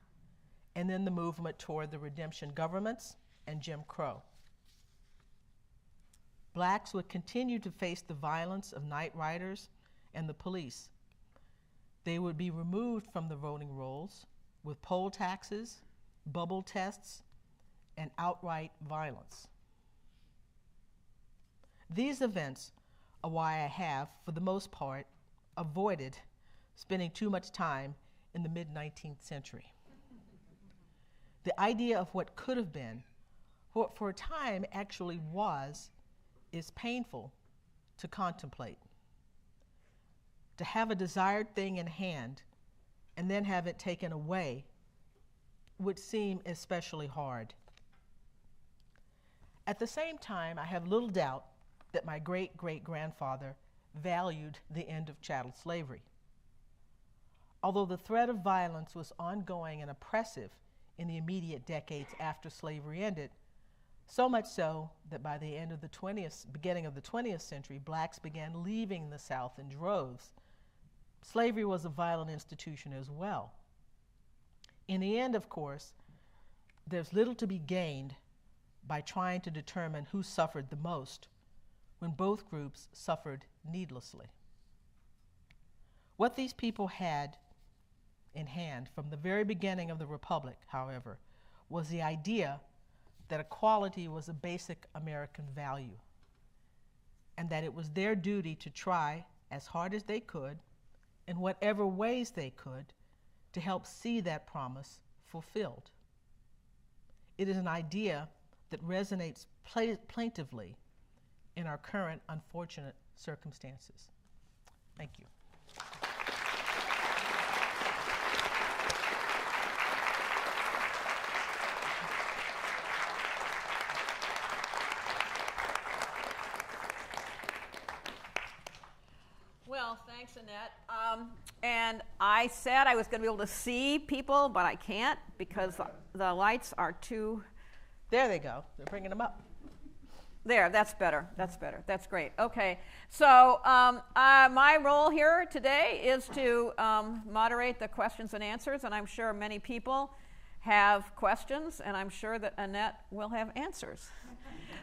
Speaker 2: and then the movement toward the redemption governments and Jim Crow. blacks would continue to face the violence of night riders and the police. They would be removed from the voting rolls with poll taxes, bubble tests, and outright violence. These events are why I have, for the most part, avoided spending too much time in the mid-19th century. The idea of what could have been, what for a time actually was, is painful to contemplate. To have a desired thing in hand and then have it taken away would seem especially hard. At the same time, I have little doubt that my great-great-grandfather valued the end of chattel slavery. Although the threat of violence was ongoing and oppressive in the immediate decades after slavery ended, so much so that by the end of the beginning of the 20th century, blacks began leaving the South in droves. Slavery was a violent institution as well. In the end, of course, there's little to be gained by trying to determine who suffered the most when both groups suffered needlessly. What these people had in hand from the very beginning of the Republic, however, was the idea that equality was a basic American value, and that it was their duty to try as hard as they could, in whatever ways they could, to help see that promise fulfilled. It is an idea that resonates plaintively in our current unfortunate circumstances. Thank you.
Speaker 3: Well, thanks, Annette. And I said I was going to be able to see people, but I can't because the lights are too...
Speaker 2: There they go. They're bringing them up.
Speaker 3: There, that's better. That's better. That's great. Okay. So my role here today is to moderate the questions and answers, and I'm sure many people have questions, and I'm sure that Annette will have answers.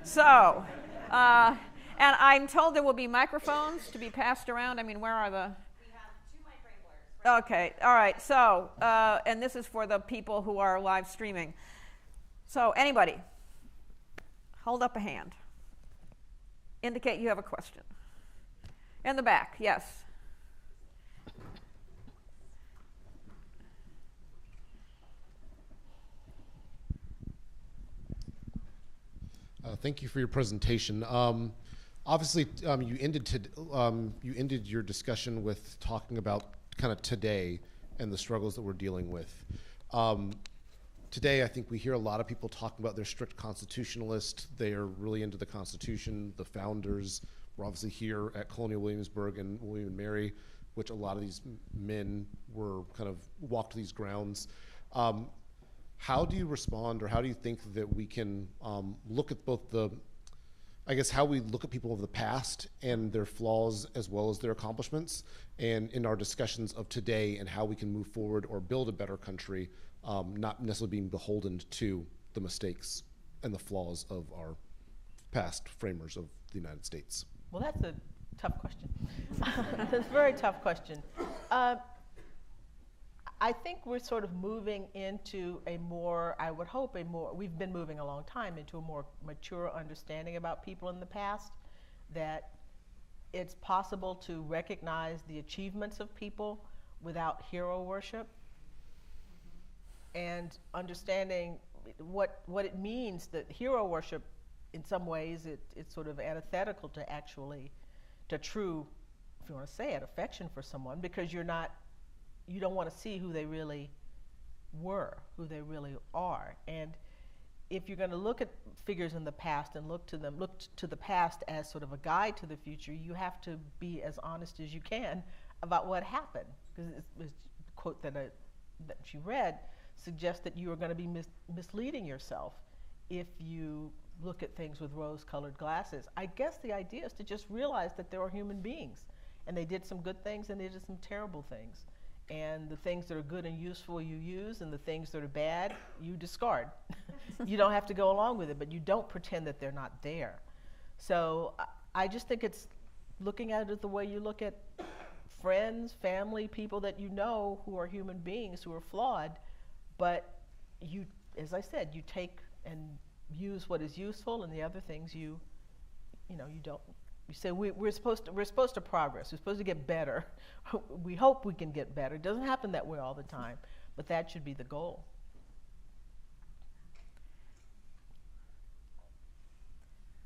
Speaker 3: So, and I'm told there will be microphones to be passed around. I mean, where are the...
Speaker 4: We have 2 microphones.
Speaker 3: Okay. All right. So, and this is for the people who are live streaming. So anybody, hold up a hand. Indicate you have a question. In the back, yes.
Speaker 5: Thank you for your presentation. Obviously, you ended your discussion with talking about kind of today and the struggles that we're dealing with. Today, I think we hear a lot of people talking about they're strict constitutionalists. They are really into the Constitution. The founders were obviously here at Colonial Williamsburg and William and Mary, which a lot of these men were kind of walked these grounds. How do you respond, or how do you think that we can look at both the, I guess, how we look at people of the past and their flaws as well as their accomplishments, and in our discussions of today and how we can move forward or build a better country, not necessarily being beholden to the mistakes and the flaws of our past framers of the United States?
Speaker 2: Well, that's a tough question. That's a very tough question. I think we're sort of moving into a more, I would hope, we've been moving a long time into a more mature understanding about people in the past, that it's possible to recognize the achievements of people without hero worship, and understanding what it means that hero worship, in some ways, it's sort of antithetical to actually, to true, if you want to say it, affection for someone, because you don't want to see who they really were, who they really are. And if you're going to look at figures in the past and look to the past as sort of a guide to the future, you have to be as honest as you can about what happened. Because the quote that you read suggests that you are going to be misleading yourself if you look at things with rose-colored glasses. I guess the idea is to just realize that there are human beings, and they did some good things and they did some terrible things. And the things that are good and useful you use, and the things that are bad you discard. You don't have to go along with it, but you don't pretend that they're not there. So I just think it's looking at it the way you look at friends, family, people that you know who are human beings who are flawed, but you, as I said, you take and use what is useful, and the other things you don't. You say we're supposed to progress. We're supposed to get better. We hope we can get better. It doesn't happen that way all the time, but that should be the goal.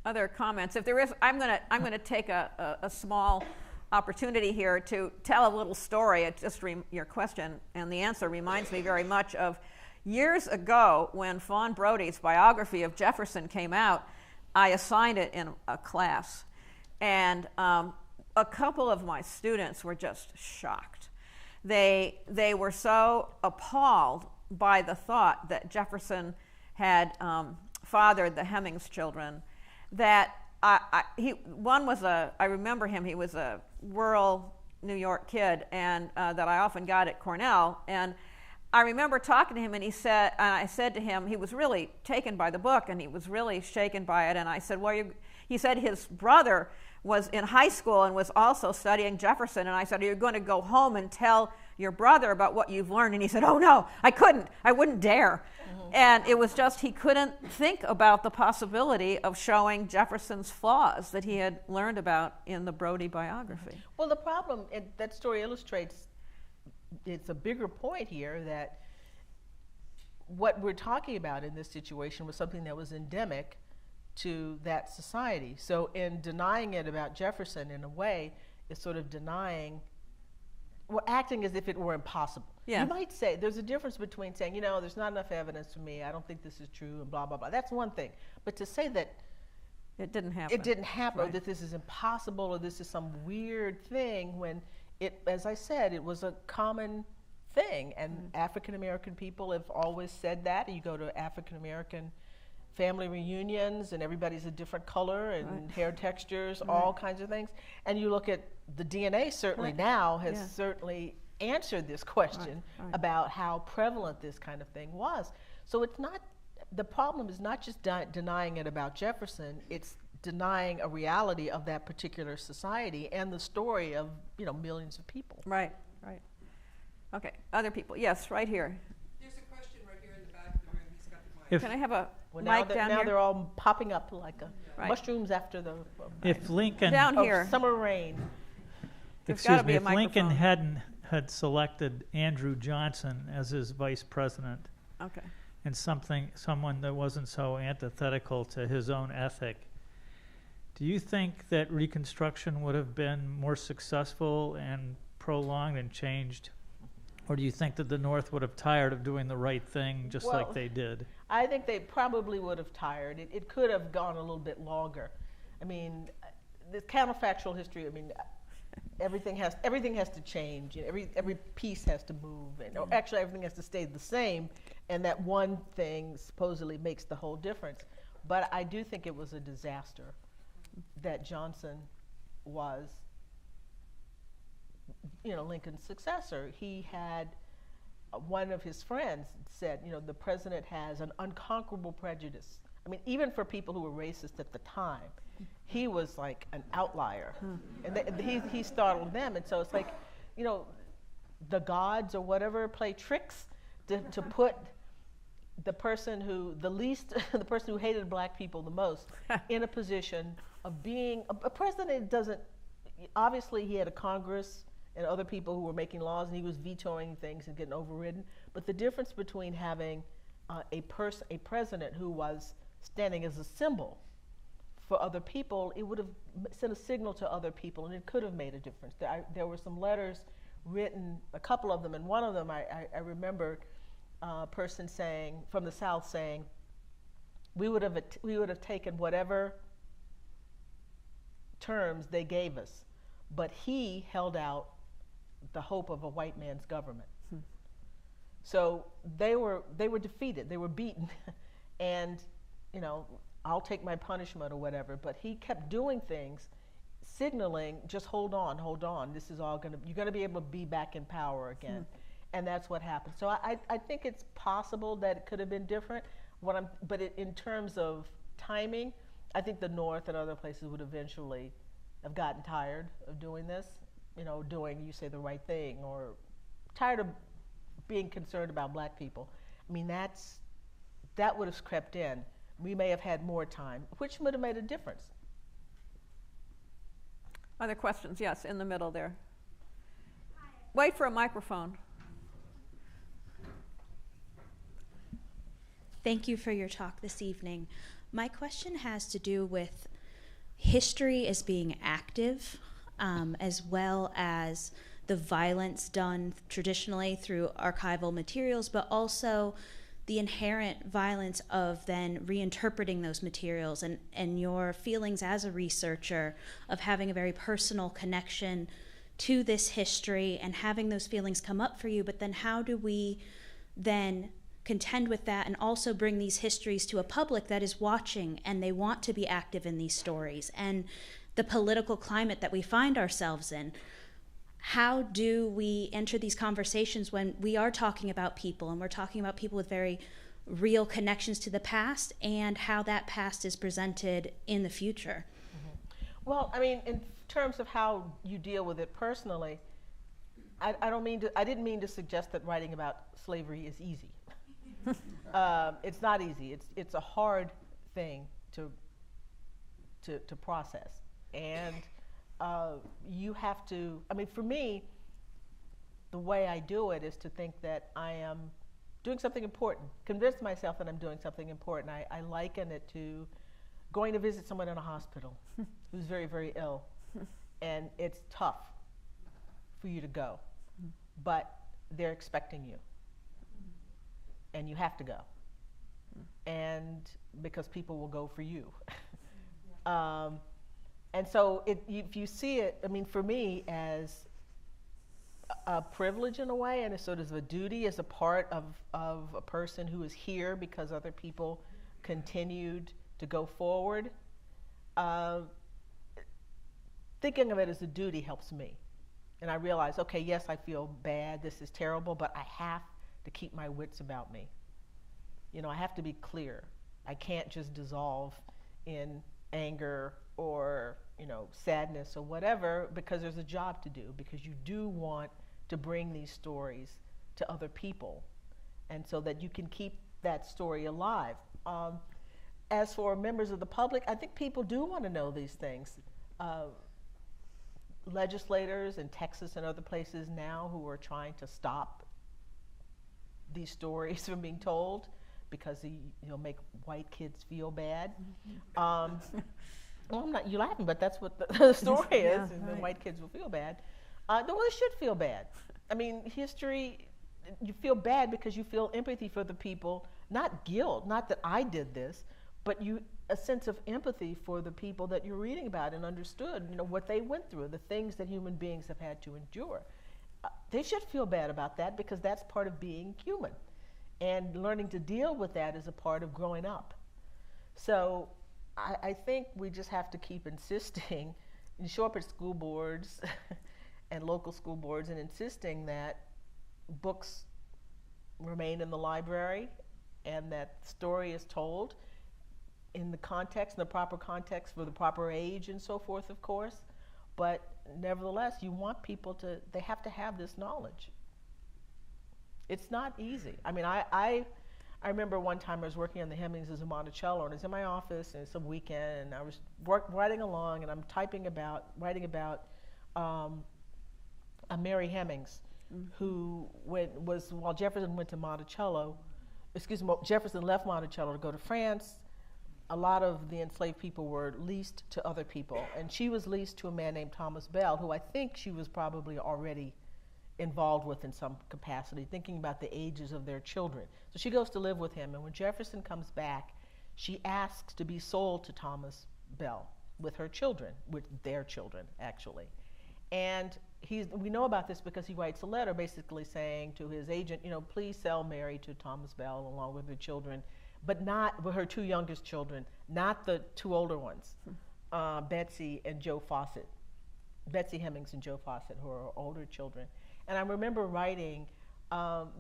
Speaker 3: Other comments? If there is, I'm gonna take a small opportunity here to tell a little story. It just your question and the answer reminds me very much of years ago when Fawn Brodie's biography of Jefferson came out. I assigned it in a class, and a couple of my students were just shocked. They were so appalled by the thought that Jefferson had fathered the Hemings children that I remember him, he was a rural New York kid, and that I often got at Cornell, and I remember talking to him, and I said to him, he was really taken by the book, and he was really shaken by it, and I said, he said his brother was in high school and was also studying Jefferson, and I said, are you going to go home and tell your brother about what you've learned? And he said, oh no, I wouldn't dare. Mm-hmm. And it was just, he couldn't think about the possibility of showing Jefferson's flaws that he had learned about in the Brodie biography.
Speaker 2: Well, the problem, that story illustrates, it's a bigger point here, that what we're talking about in this situation was something that was endemic to that society. So in denying it about Jefferson, in a way, is sort of denying, well, acting as if it were impossible. Yeah. You might say, there's a difference between saying, there's not enough evidence for me, I don't think this is true, and blah, blah, blah. That's one thing. But to say that
Speaker 3: it didn't happen,
Speaker 2: right, or that this is impossible, or this is some weird thing, when it, as I said, it was a common thing, and African American people have always said that. You go to African American family reunions, and everybody's a different color and hair textures, all kinds of things. And you look at the DNA, certainly now has certainly answered this question about how prevalent this kind of thing was. So it's not, the problem is not just denying it about Jefferson, it's denying a reality of that particular society and the story of millions of people.
Speaker 3: Right. Okay, other people. Yes, right here.
Speaker 6: There's a question right here in the back of the room. He's got the mic.
Speaker 3: Can I have a mic down
Speaker 2: here?
Speaker 3: Now
Speaker 2: they're all popping up like mushrooms after the
Speaker 7: if Lincoln
Speaker 3: down here
Speaker 2: summer rain.
Speaker 7: Excuse me. If Lincoln had selected Andrew Johnson as his vice president,
Speaker 3: okay,
Speaker 7: and someone that wasn't so antithetical to his own ethic, do you think that Reconstruction would have been more successful and prolonged and changed? Or do you think that the North would have tired of doing the right thing just like they did?
Speaker 2: I think they probably would have tired. It could have gone a little bit longer. I mean, the counterfactual history, I mean, everything has to change. Every piece has to move. And or actually, everything has to stay the same. And that one thing supposedly makes the whole difference. But I do think it was a disaster that Johnson was Lincoln's successor. He had, one of his friends said, the president has an unconquerable prejudice. I mean, even for people who were racist at the time, he was like an outlier. And he startled them. And so it's like, the gods or whatever play tricks to put the person who, the person who hated black people the most in a position of being, a president doesn't, obviously he had a Congress and other people who were making laws, and he was vetoing things and getting overridden. But the difference between having a president who was standing as a symbol for other people, it would have sent a signal to other people, and it could have made a difference. There were some letters written, a couple of them, and one of them I remember a person saying, from the South saying, we would have taken whatever terms they gave us, but he held out the hope of a white man's government. So they were defeated, they were beaten, and I'll take my punishment or whatever. But he kept doing things, signaling, just hold on. This is all you're gonna be able to be back in power again, and that's what happened. So I think it's possible that it could have been different. In terms of timing, I think the North and other places would eventually have gotten tired of doing this, doing, you say, the right thing, or tired of being concerned about black people. I mean, that would have crept in. We may have had more time, which would have made a difference.
Speaker 3: Other questions? Yes, in the middle there. Wait for a microphone.
Speaker 8: Thank you for your talk this evening. My question has to do with history as being active, as well as the violence done traditionally through archival materials, but also the inherent violence of then reinterpreting those materials, and your feelings as a researcher of having a very personal connection to this history and having those feelings come up for you. But then how do we then contend with that and also bring these histories to a public that is watching and they want to be active in these stories, and the political climate that we find ourselves in? How do we enter these conversations when we are talking about people, and we're talking about people with very real connections to the past, and how that past is presented in the future?
Speaker 2: Mm-hmm. Well, I mean, in terms of how you deal with it personally, I didn't mean to suggest that writing about slavery is easy. It's not easy. It's a hard thing to process, and you have to, I mean, for me, the way I do it is to think that I am doing something important, convince myself that I'm doing something important. I liken it to going to visit someone in a hospital who's very, very ill, and it's tough for you to go, but they're expecting you, and you have to go, and because people will go for you. And so if you see it, I mean, for me, as a privilege in a way, and a sort of a duty as a part of a person who is here because other people continued to go forward, thinking of it as a duty helps me. And I realize, okay, yes, I feel bad, this is terrible, but I have to keep my wits about me. I have to be clear. I can't just dissolve in anger or sadness or whatever, because there's a job to do, because you do want to bring these stories to other people, and so that you can keep that story alive. As for members of the public, I think people do want to know these things. Legislators in Texas and other places now who are trying to stop these stories from being told because they'll make white kids feel bad. Well, you're laughing, but that's what the story is,
Speaker 3: yeah,
Speaker 2: and
Speaker 3: right.
Speaker 2: the white kids will feel bad. Well, they should feel bad. I mean, history, you feel bad because you feel empathy for the people, not guilt, not that I did this, but a sense of empathy for the people that you're reading about and understood, what they went through, the things that human beings have had to endure. They should feel bad about that, because that's part of being human. And learning to deal with that is a part of growing up. So I think we just have to keep insisting, and show up at school boards and local school boards and insisting that books remain in the library and that story is told in the context, in the proper context for the proper age and so forth, of course. But nevertheless, you want people they have to have this knowledge. It's not easy. I mean, I remember one time I was working on the Hemingses of Monticello, and I was in my office, and it's some weekend, and I was writing along, and I'm writing about Mary Hemings, who while Jefferson went to Monticello, Jefferson left Monticello to go to France. A lot of the enslaved people were leased to other people, and she was leased to a man named Thomas Bell, who I think she was probably already involved with in some capacity, thinking about the ages of their children. So she goes to live with him, and when Jefferson comes back, she asks to be sold to Thomas Bell with her children, with their children, actually. And we know about this because he writes a letter basically saying to his agent, please sell Mary to Thomas Bell along with her children, but not with her two youngest children, not the two older ones, Betsy and Joe Fawcett, Betsy Hemings and Joe Fawcett, who are older children. And I remember writing,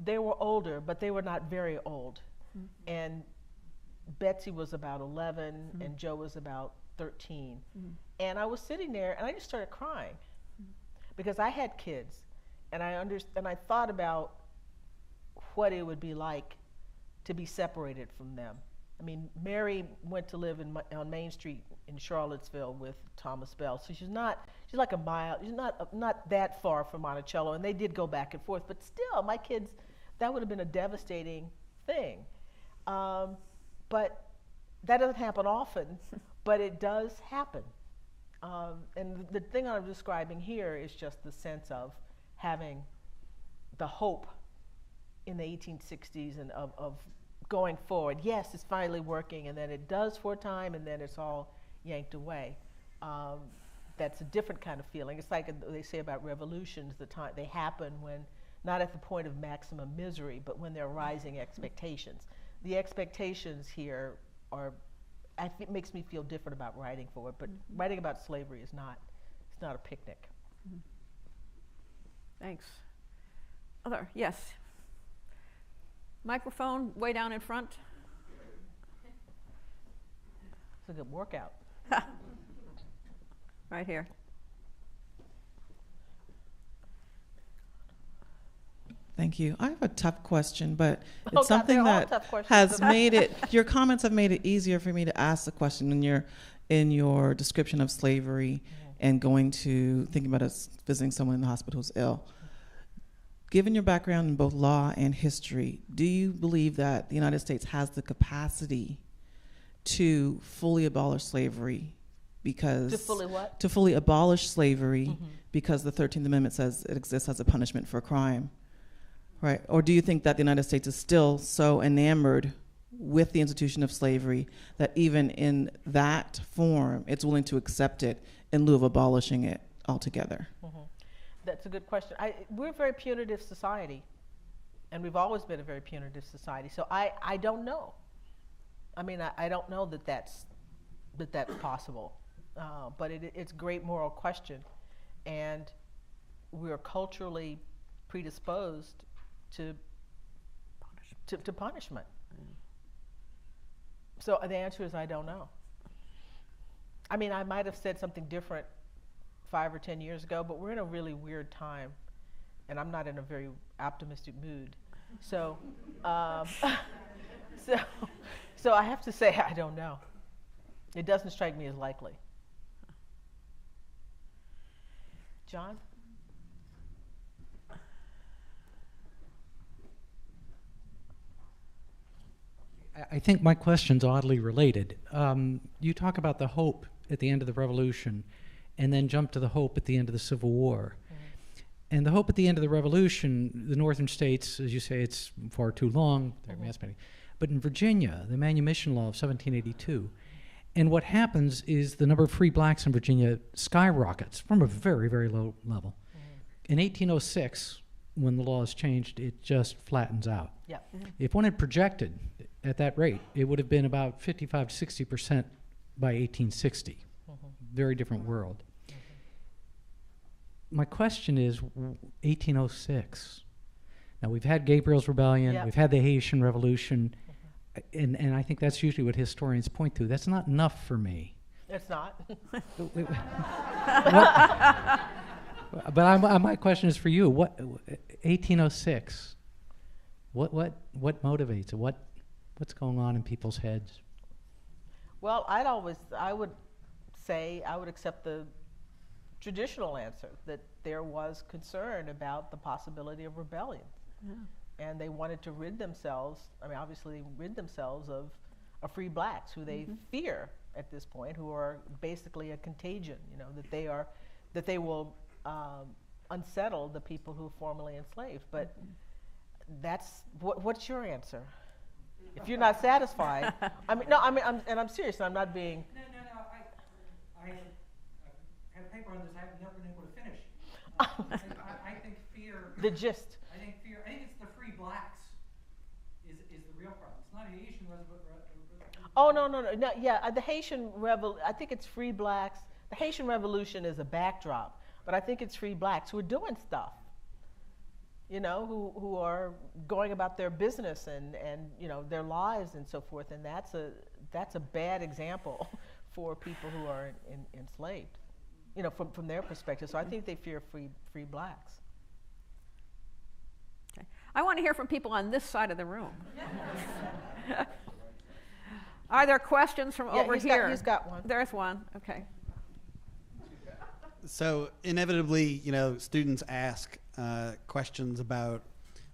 Speaker 2: they were older, but they were not very old. And Betsy was about 11 and Joe was about 13. And I was sitting there and I just started crying because I had kids and I thought about what it would be like to be separated from them. I mean, Mary went to live on Main Street in Charlottesville with Thomas Bell, so she's like a mile, she's not that far from Monticello, and they did go back and forth, but still, my kids, that would have been a devastating thing. But that doesn't happen often, but it does happen. And the thing I'm describing here is just the sense of having the hope in the 1860s and of going forward. Yes, it's finally working, and then it does for a time, and then it's all yanked away. That's a different kind of feeling. It's like they say about revolutions, they happen when, not at the point of maximum misery, but when there are rising expectations. The expectations here makes me feel different about writing for it, but writing about slavery is not, it's not a picnic.
Speaker 3: Thanks. Yes. Microphone way down in front.
Speaker 2: It's a good workout.
Speaker 3: Right here.
Speaker 9: Thank you. I have a tough question, but it's something that has made it, your comments have made it easier for me to ask the question in your description of slavery and thinking about us visiting someone in the hospital who's ill. Given your background in both law and history, do you believe that the United States has the capacity to fully abolish slavery? To fully what? To fully abolish slavery because the 13th Amendment says it exists as a punishment for a crime, right? Or do you think that the United States is still so enamored with the institution of slavery that even in that form, it's willing to accept it in lieu of abolishing it altogether?
Speaker 2: That's a good question. We're a very punitive society, and we've always been a very punitive society. So I don't know. I mean, I don't know that that's possible. But it's a great moral question, and we're culturally predisposed to punishment. So the answer is I don't know. I mean, I might have said something different 5 or 10 years ago, but we're in a really weird time, and I'm not in a very optimistic mood. So, so I have to say I don't know. It doesn't strike me as likely. John?
Speaker 10: I think my question's oddly related. You talk about the hope at the end of the Revolution and then jump to the hope at the end of the Civil War. And the hope at the end of the Revolution, the northern states, as you say, it's far too long, they're emancipating. But in Virginia, the manumission law of 1782, and what happens is the number of free blacks in Virginia skyrockets from a very, very low level. In 1806, when the law is changed, it just flattens out. If one had projected at that rate, it would have been about 55 to 60% by 1860. Very different world. My question is 1806. Now, we've had Gabriel's Rebellion, we've had the Haitian Revolution, and I think that's usually what historians point to. That's not enough for me.
Speaker 2: It's not.
Speaker 10: But my question is for you. What 1806? What motivates it? What's going on in people's heads?
Speaker 2: Well, I would say I would accept the traditional answer that there was concern about the possibility of rebellion. And they wanted to rid themselves, obviously rid themselves of free blacks who they fear at this point, who are basically a contagion, that they will unsettle the people who formerly enslaved. But what's your answer? If you're not satisfied, I'm serious, and I'm not being.
Speaker 11: No, I have a paper on this. I have never been able to finish. I think fear.
Speaker 2: The gist.
Speaker 11: I think it's the free blacks is the real problem. It's not a Haitian revolution.
Speaker 2: Oh no. Yeah, the Haitian I think it's free blacks. The Haitian Revolution is a backdrop, but I think it's free blacks who are doing stuff. you know, who are going about their business and you know, their lives and so forth, and that's a bad example for people who are enslaved, you know, from their perspective. So I think they fear free blacks.
Speaker 3: Okay. I want to hear from people on this side of the room. Are there questions from over here?
Speaker 2: He's got one.
Speaker 3: There's one. Okay.
Speaker 12: So inevitably, you know, students ask questions about,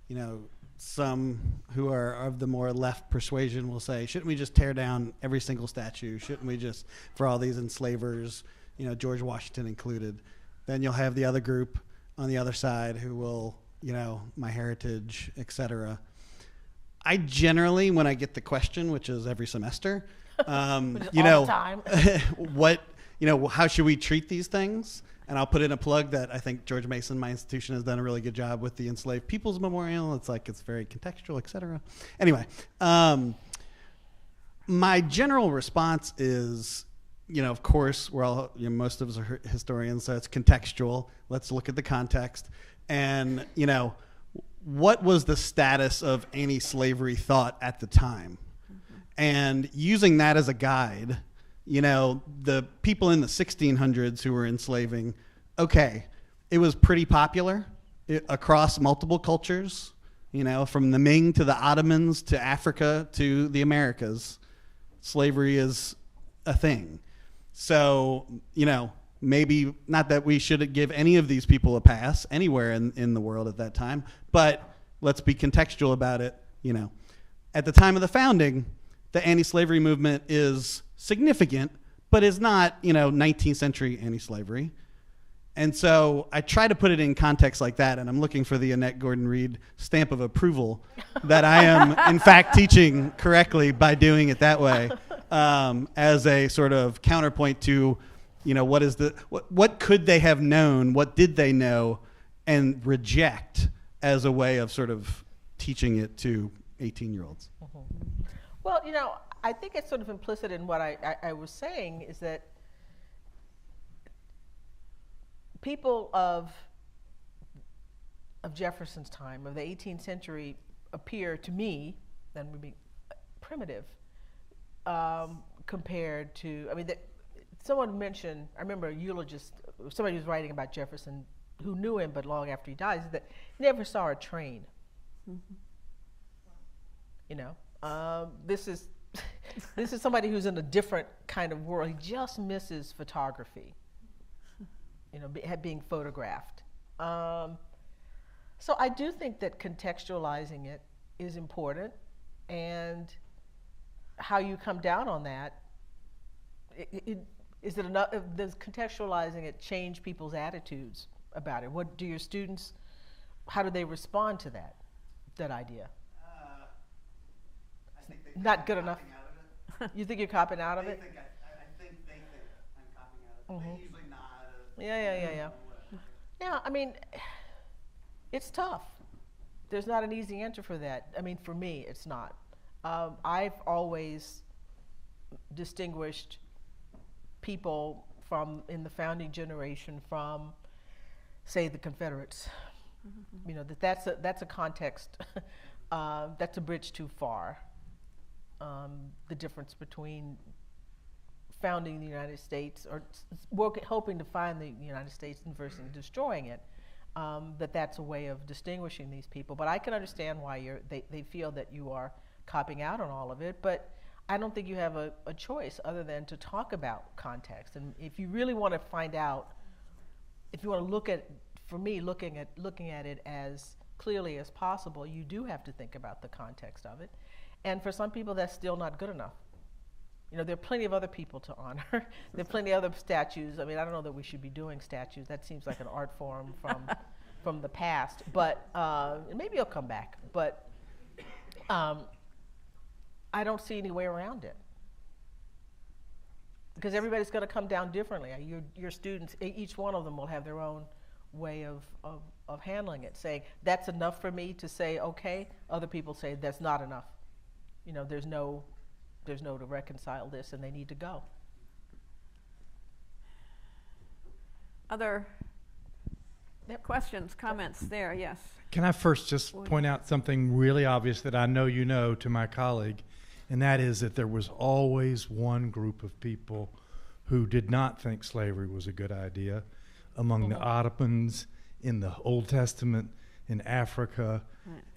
Speaker 12: you know, some who are of the more left persuasion will say, shouldn't we just tear down every single statue? Shouldn't we just, for all these enslavers, you know, George Washington included? Then you'll have the other group on the other side who will, you know, my heritage, etc. I generally, when I get the question, which is every semester, you know, what, you know, how should we treat these things? And I'll put in a plug that I think George Mason, my institution, has done a really good job with the Enslaved Peoples Memorial. It's like, it's very contextual, et cetera. Anyway, my general response is, you know, of course, we're all, you know, most of us are historians, so it's contextual. Let's look at the context. And, you know, what was the status of anti-slavery thought at the time? And using that as a guide, you know, the people in the 1600s who were enslaving, okay, it was pretty popular across multiple cultures, you know, from the Ming to the Ottomans to Africa to the Americas. Slavery is a thing. So, you know, maybe not that we should give any of these people a pass anywhere in the world at that time, but let's be contextual about it. You know, at the time of the founding, the anti-slavery movement is significant, but is not, you know, 19th century anti-slavery. And so I try to put it in context like that, and I'm looking for the Annette Gordon-Reed stamp of approval that I am, in fact, teaching correctly by doing it that way, as a sort of counterpoint to, you know, what could they have known, what did they know, and reject as a way of sort of teaching it to 18-year-olds.
Speaker 2: Well, you know, I think it's sort of implicit in what I was saying is that people of Jefferson's time, of the 18th century, appear to me, then would be primitive compared to, I mean, someone mentioned, I remember a eulogist, somebody who was writing about Jefferson who knew him but long after he died, that he never saw a train. You know, this is somebody who's in a different kind of world. He just misses photography, you know, being photographed. So I do think that contextualizing it is important, and how you come down on that, is it enough? Does contextualizing it change people's attitudes about it? What do your students, how do they respond to that idea? I think not good enough. You think you're copping out of it?
Speaker 12: I think they think I'm copping out of it. They usually nod.
Speaker 2: Yeah, I mean, it's tough. There's not an easy answer for that. I mean, for me, it's not. I've always distinguished people in the founding generation from, say, the Confederates. You know, that's a context, that's a bridge too far. The difference between founding the United States or hoping to find the United States and versus destroying it, that's a way of distinguishing these people. But I can understand why they feel that you are copping out on all of it, but I don't think you have a choice other than to talk about context. And if you really want to find out, if you want to look at, for me, looking at it as clearly as possible, you do have to think about the context of it. And for some people, that's still not good enough. You know, there are plenty of other people to honor. There are plenty of other statues. I mean, I don't know that we should be doing statues. That seems like an art form from the past. But maybe it'll come back. But I don't see any way around it. Because everybody's going to come down differently. Your students, each one of them will have their own way of handling it, saying, that's enough for me to say, okay. Other people say, that's not enough. You know, there's no to reconcile this, and they need to go.
Speaker 3: Questions, comments there, yes.
Speaker 11: Can I first just point out something really obvious that I know you know to my colleague, and that is that there was always one group of people who did not think slavery was a good idea among the Ottomans, in the Old Testament, in Africa,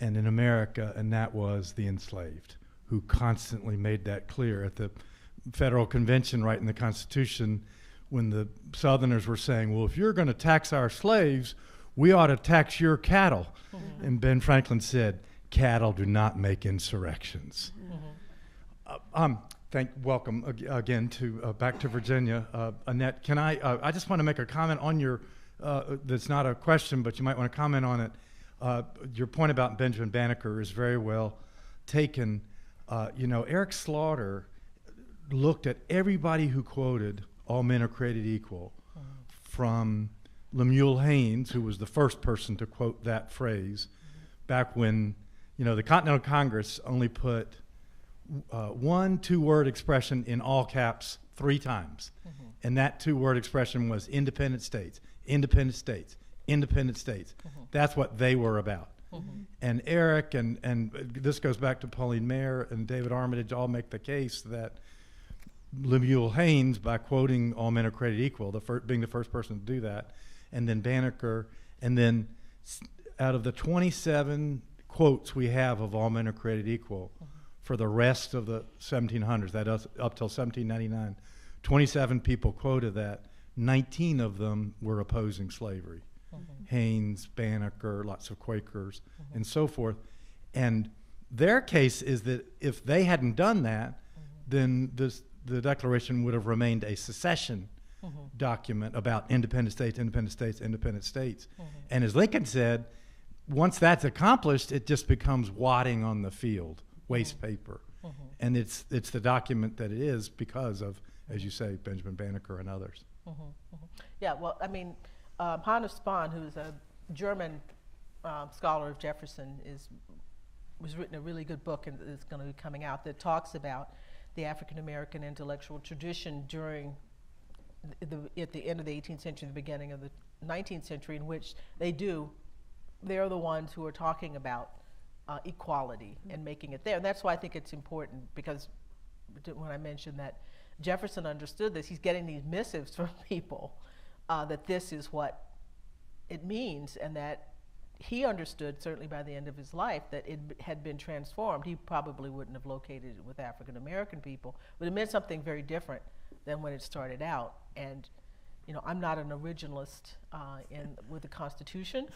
Speaker 11: and in America, and that was the enslaved, who constantly made that clear. At the Federal Convention, right in the Constitution, when the Southerners were saying, well, if you're going to tax our slaves, we ought to tax your cattle. And Ben Franklin said, cattle do not make insurrections. Welcome again to back to Virginia. Annette, can I just want to make a comment on your, that's not a question, but you might want to comment on it. Your point about Benjamin Banneker is very well taken. Eric Slaughter looked at everybody who quoted all men are created equal, from Lemuel Haynes, who was the first person to quote that phrase, back when, the Continental Congress only put one two-word expression in all caps 3 times. And that two-word expression was independent states, independent states, independent states. That's what they were about. And Eric, and this goes back to Pauline Maier and David Armitage, all make the case that Lemuel Haynes, by quoting all men are created equal, being the first person to do that, and then Banneker, and then out of the 27 quotes we have of all men are created equal, for the rest of the 1700s, that is up till 1799, 27 people quoted that. 19 of them were opposing slavery. Haynes, Banneker, lots of Quakers, and so forth. And their case is that if they hadn't done that, then the Declaration would have remained a secession document about independent states, independent states, independent states. And as Lincoln said, once that's accomplished, it just becomes wadding on the field, waste paper. And it's the document that it is because of, as you say, Benjamin Banneker and others.
Speaker 2: Yeah, well, I mean, Hannes Spahn, who's a German scholar of Jefferson, was written a really good book, and it's going to be coming out, that talks about the African American intellectual tradition during at the end of the 18th century, the beginning of the 19th century, in which they're the ones who are talking about equality and making it there. And that's why I think it's important, because when I mentioned that Jefferson understood this, he's getting these missives from people that this is what it means, and that he understood, certainly by the end of his life, that it had been transformed. He probably wouldn't have located it with African American people, but it meant something very different than when it started out. And I'm not an originalist with the Constitution,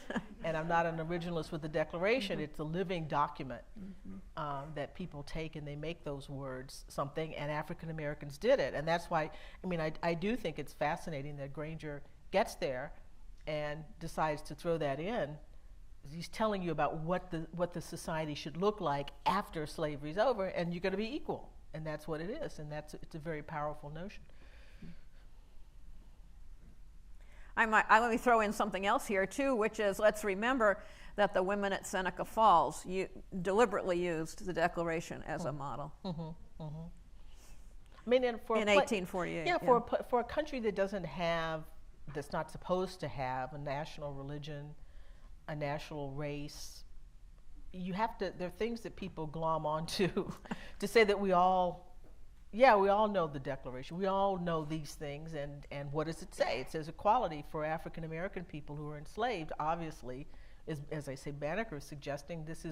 Speaker 2: and I'm not an originalist with the Declaration. It's a living document that people take, and they make those words something, and African Americans did it. And that's why, I do think it's fascinating that Granger gets there and decides to throw that in. He's telling you about what the society should look like after slavery's over, and you're going to be equal, and that's what it is, and it's a very powerful notion.
Speaker 3: Let me throw in something else here too, which is, let's remember that the women at Seneca Falls deliberately used the Declaration as a model.
Speaker 2: In
Speaker 3: 1848.
Speaker 2: Yeah, for a country that that's not supposed to have a national religion, a national race, there are things that people glom onto to say that we all know the Declaration. We all know these things, and what does it say? It says equality for African American people who are enslaved. Obviously, as I say, Banneker is suggesting this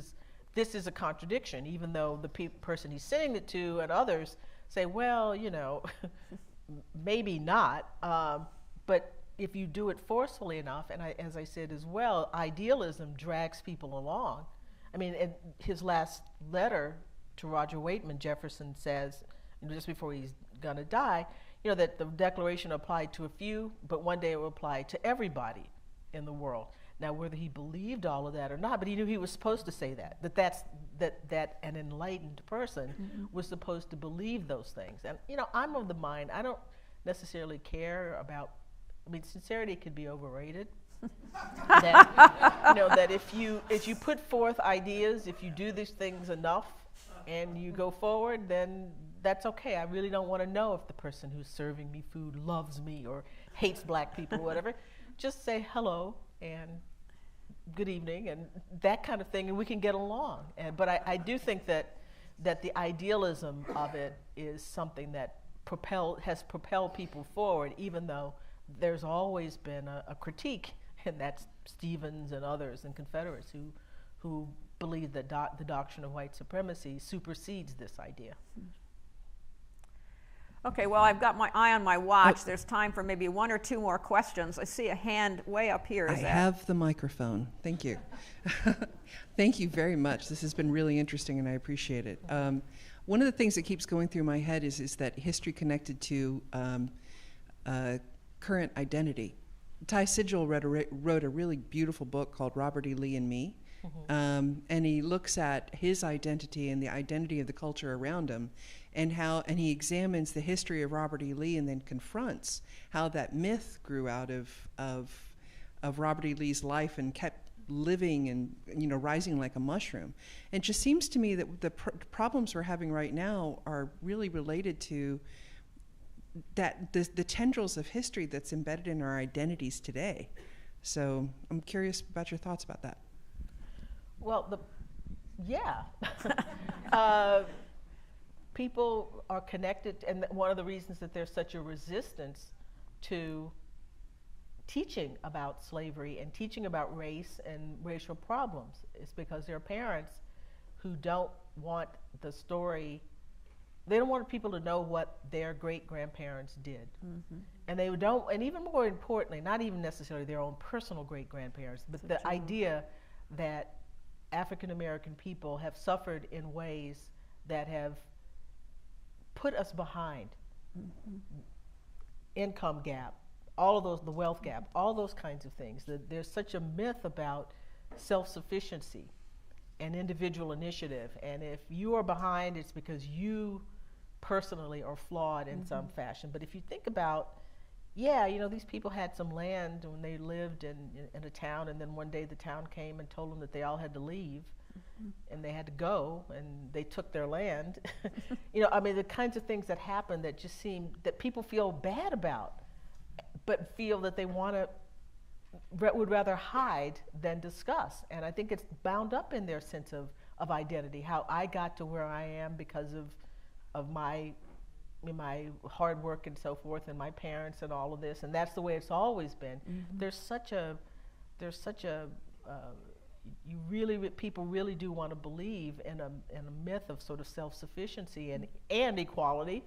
Speaker 2: is a contradiction, even though the person he's saying it to and others say, well, maybe not. But if you do it forcefully enough, and as I said as well, idealism drags people along. In his last letter to Roger Waitman, Jefferson says, just before he's going to die, that the Declaration applied to a few, but one day it will apply to everybody in the world. Now, whether he believed all of that or not, but he knew he was supposed to say that an enlightened person was supposed to believe those things. And, I'm of the mind, I don't necessarily care about, sincerity can be overrated. that if you put forth ideas, if you do these things enough and you go forward, then that's okay. I really don't want to know if the person who's serving me food loves me or hates black people or whatever. Just say hello, and good evening and that kind of thing, and we can get along. But I do think that the idealism of it is something that has propelled people forward, even though there's always been a critique, and that's Stevens and others and Confederates who believe that the doctrine of white supremacy supersedes this idea.
Speaker 3: Okay, well, I've got my eye on my watch. There's time for maybe one or two more questions. I see a hand way up here.
Speaker 6: I have the microphone. Thank you. Thank you very much. This has been really interesting, and I appreciate it. One of the things that keeps going through my head is that history connected to current identity. Ty Sigel wrote a really beautiful book called Robert E. Lee and Me. And he looks at his identity and the identity of the culture around him, and he examines the history of Robert E. Lee and then confronts how that myth grew out of Robert E. Lee's life and kept living and rising like a mushroom. And it just seems to me that the problems we're having right now are really related to that the tendrils of history that's embedded in our identities today. So I'm curious about your thoughts about that.
Speaker 2: Well, people are connected, and one of the reasons that there's such a resistance to teaching about slavery and teaching about race and racial problems is because there are parents who don't want the story. They don't want people to know what their great-grandparents did. And they don't, and even more importantly, not even necessarily their own personal great-grandparents, but the idea that African American people have suffered in ways that have put us behind. Income gap, all of those, the wealth gap, all those kinds of things. There's such a myth about self-sufficiency and individual initiative, and if you are behind, it's because you personally are flawed in some fashion. But if you think about, these people had some land when they lived in a town, and then one day the town came and told them that they all had to leave, and they had to go, and they took their land. The kinds of things that happen that just seem that people feel bad about, but feel that they would rather hide than discuss. And I think it's bound up in their sense of identity, how I got to where I am because of my hard work and so forth, and my parents and all of this, and that's the way it's always been. People really do want to believe in a myth of sort of self-sufficiency and equality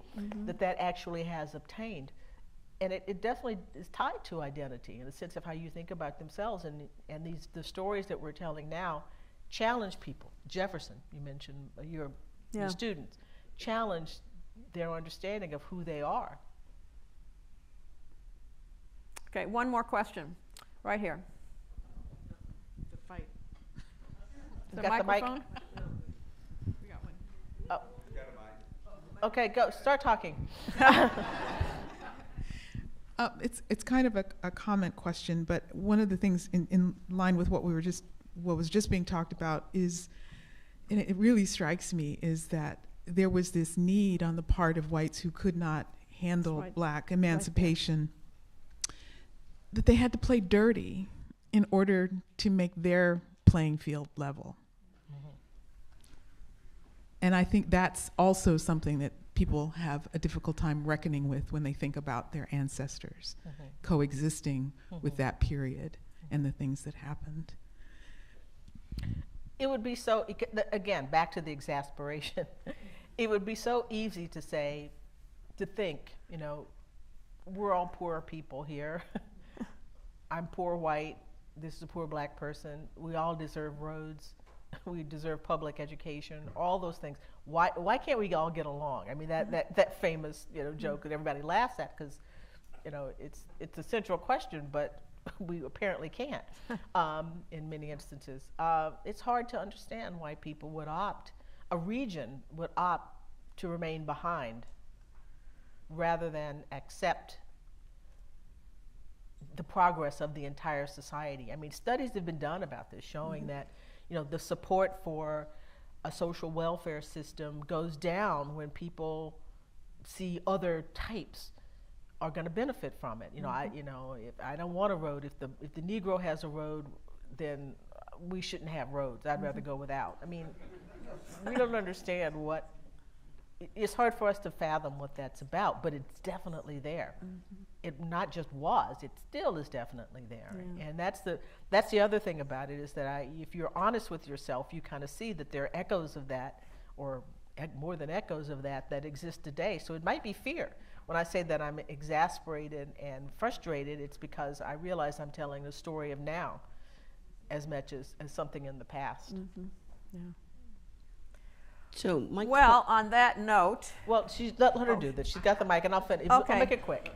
Speaker 2: that actually has obtained. And it definitely is tied to identity in the sense of how you think about themselves, and the stories that we're telling now challenge people. Jefferson, you mentioned your students, challenged their understanding of who they are.
Speaker 3: Okay, one more question, right here.
Speaker 2: The fight.
Speaker 3: The
Speaker 2: got
Speaker 3: microphone?
Speaker 2: The mic? We got one. Oh. You got a mic. Okay, go. Start talking.
Speaker 13: It's kind of a comment question, but one of the things in line with what was just being talked about is, and it really strikes me, is that there was this need on the part of whites who could not handle black emancipation, that they had to play dirty in order to make their playing field level. And I think that's also something that people have a difficult time reckoning with when they think about their ancestors coexisting with that period and the things that happened.
Speaker 2: It would be so, again, back to the exasperation. It would be so easy to think, we're all poor people here. I'm poor white, this is a poor black person, we all deserve roads, we deserve public education, all those things. Why can't we all get along? I mean, that famous joke that everybody laughs at, because it's a central question, but we apparently can't in many instances. It's hard to understand why people would a region would opt to remain behind rather than accept the progress of the entire society. I mean, studies have been done about this, showing that the support for a social welfare system goes down when people see other types are going to benefit from it. If I don't want a road, if the Negro has a road, then we shouldn't have roads. I'd rather go without. I mean, we don't understand what. It's hard for us to fathom what that's about, but it's definitely there. It not just was; it still is definitely there. Yeah. And that's the other thing about it is that if you're honest with yourself, you kind of see that there are echoes of that, or more than echoes of that exist today. So it might be fear. When I say that I'm exasperated and frustrated, it's because I realize I'm telling a story of now as much as something in the past.
Speaker 1: Yeah.
Speaker 3: So on that note.
Speaker 2: Well, let her do this. She's got the mic, and I'll finish. Okay. I'll make it quick.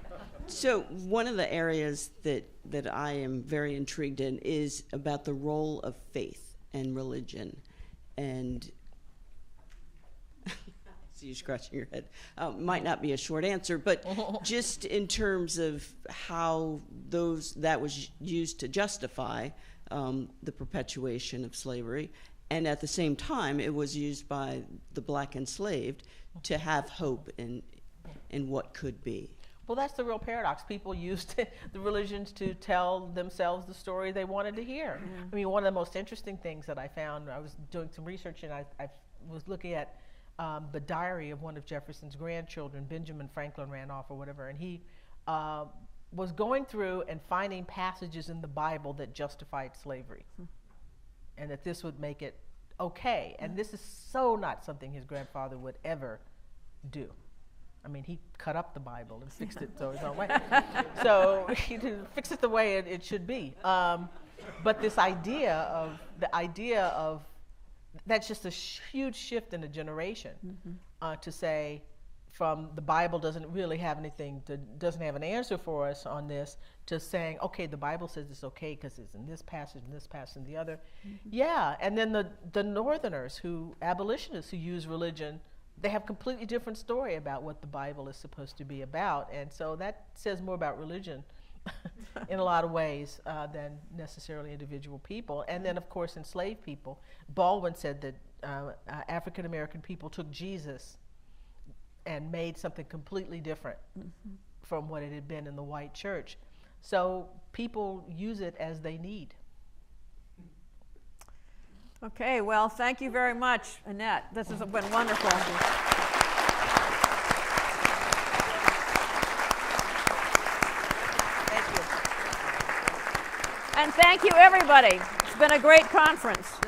Speaker 14: So one of the areas that I am very intrigued in is about the role of faith and religion. And so you're scratching your head. Might not be a short answer, but just in terms of how that was used to justify the perpetuation of slavery, and at the same time it was used by the black enslaved to have hope in what could be.
Speaker 2: Well, that's the real paradox. People used the religions to tell themselves the story they wanted to hear. I mean, one of the most interesting things that I found, I was doing some research and I was looking at the diary of one of Jefferson's grandchildren, Benjamin Franklin Randolph or whatever, and he was going through and finding passages in the Bible that justified slavery and that this would make it okay. And this is so not something his grandfather would ever do. I mean, he cut up the Bible and fixed it so his own way. So he didn't fix it the way it should be. But this idea of that's just a huge shift in a generation to say, from the Bible doesn't really have doesn't have an answer for us on this, to saying, okay, the Bible says it's okay because it's in this passage and the other. Yeah, and then the Northerners, abolitionists who use religion, they have a completely different story about what the Bible is supposed to be about. And so that says more about religion in a lot of ways than necessarily individual people. And then, of course, enslaved people. Baldwin said that African American people took Jesus and made something completely different from what it had been in the white church. So people use it as they need.
Speaker 3: Okay, well, thank you very much, Annette. This has been wonderful. Thank you. And thank you, everybody. It's been a great conference.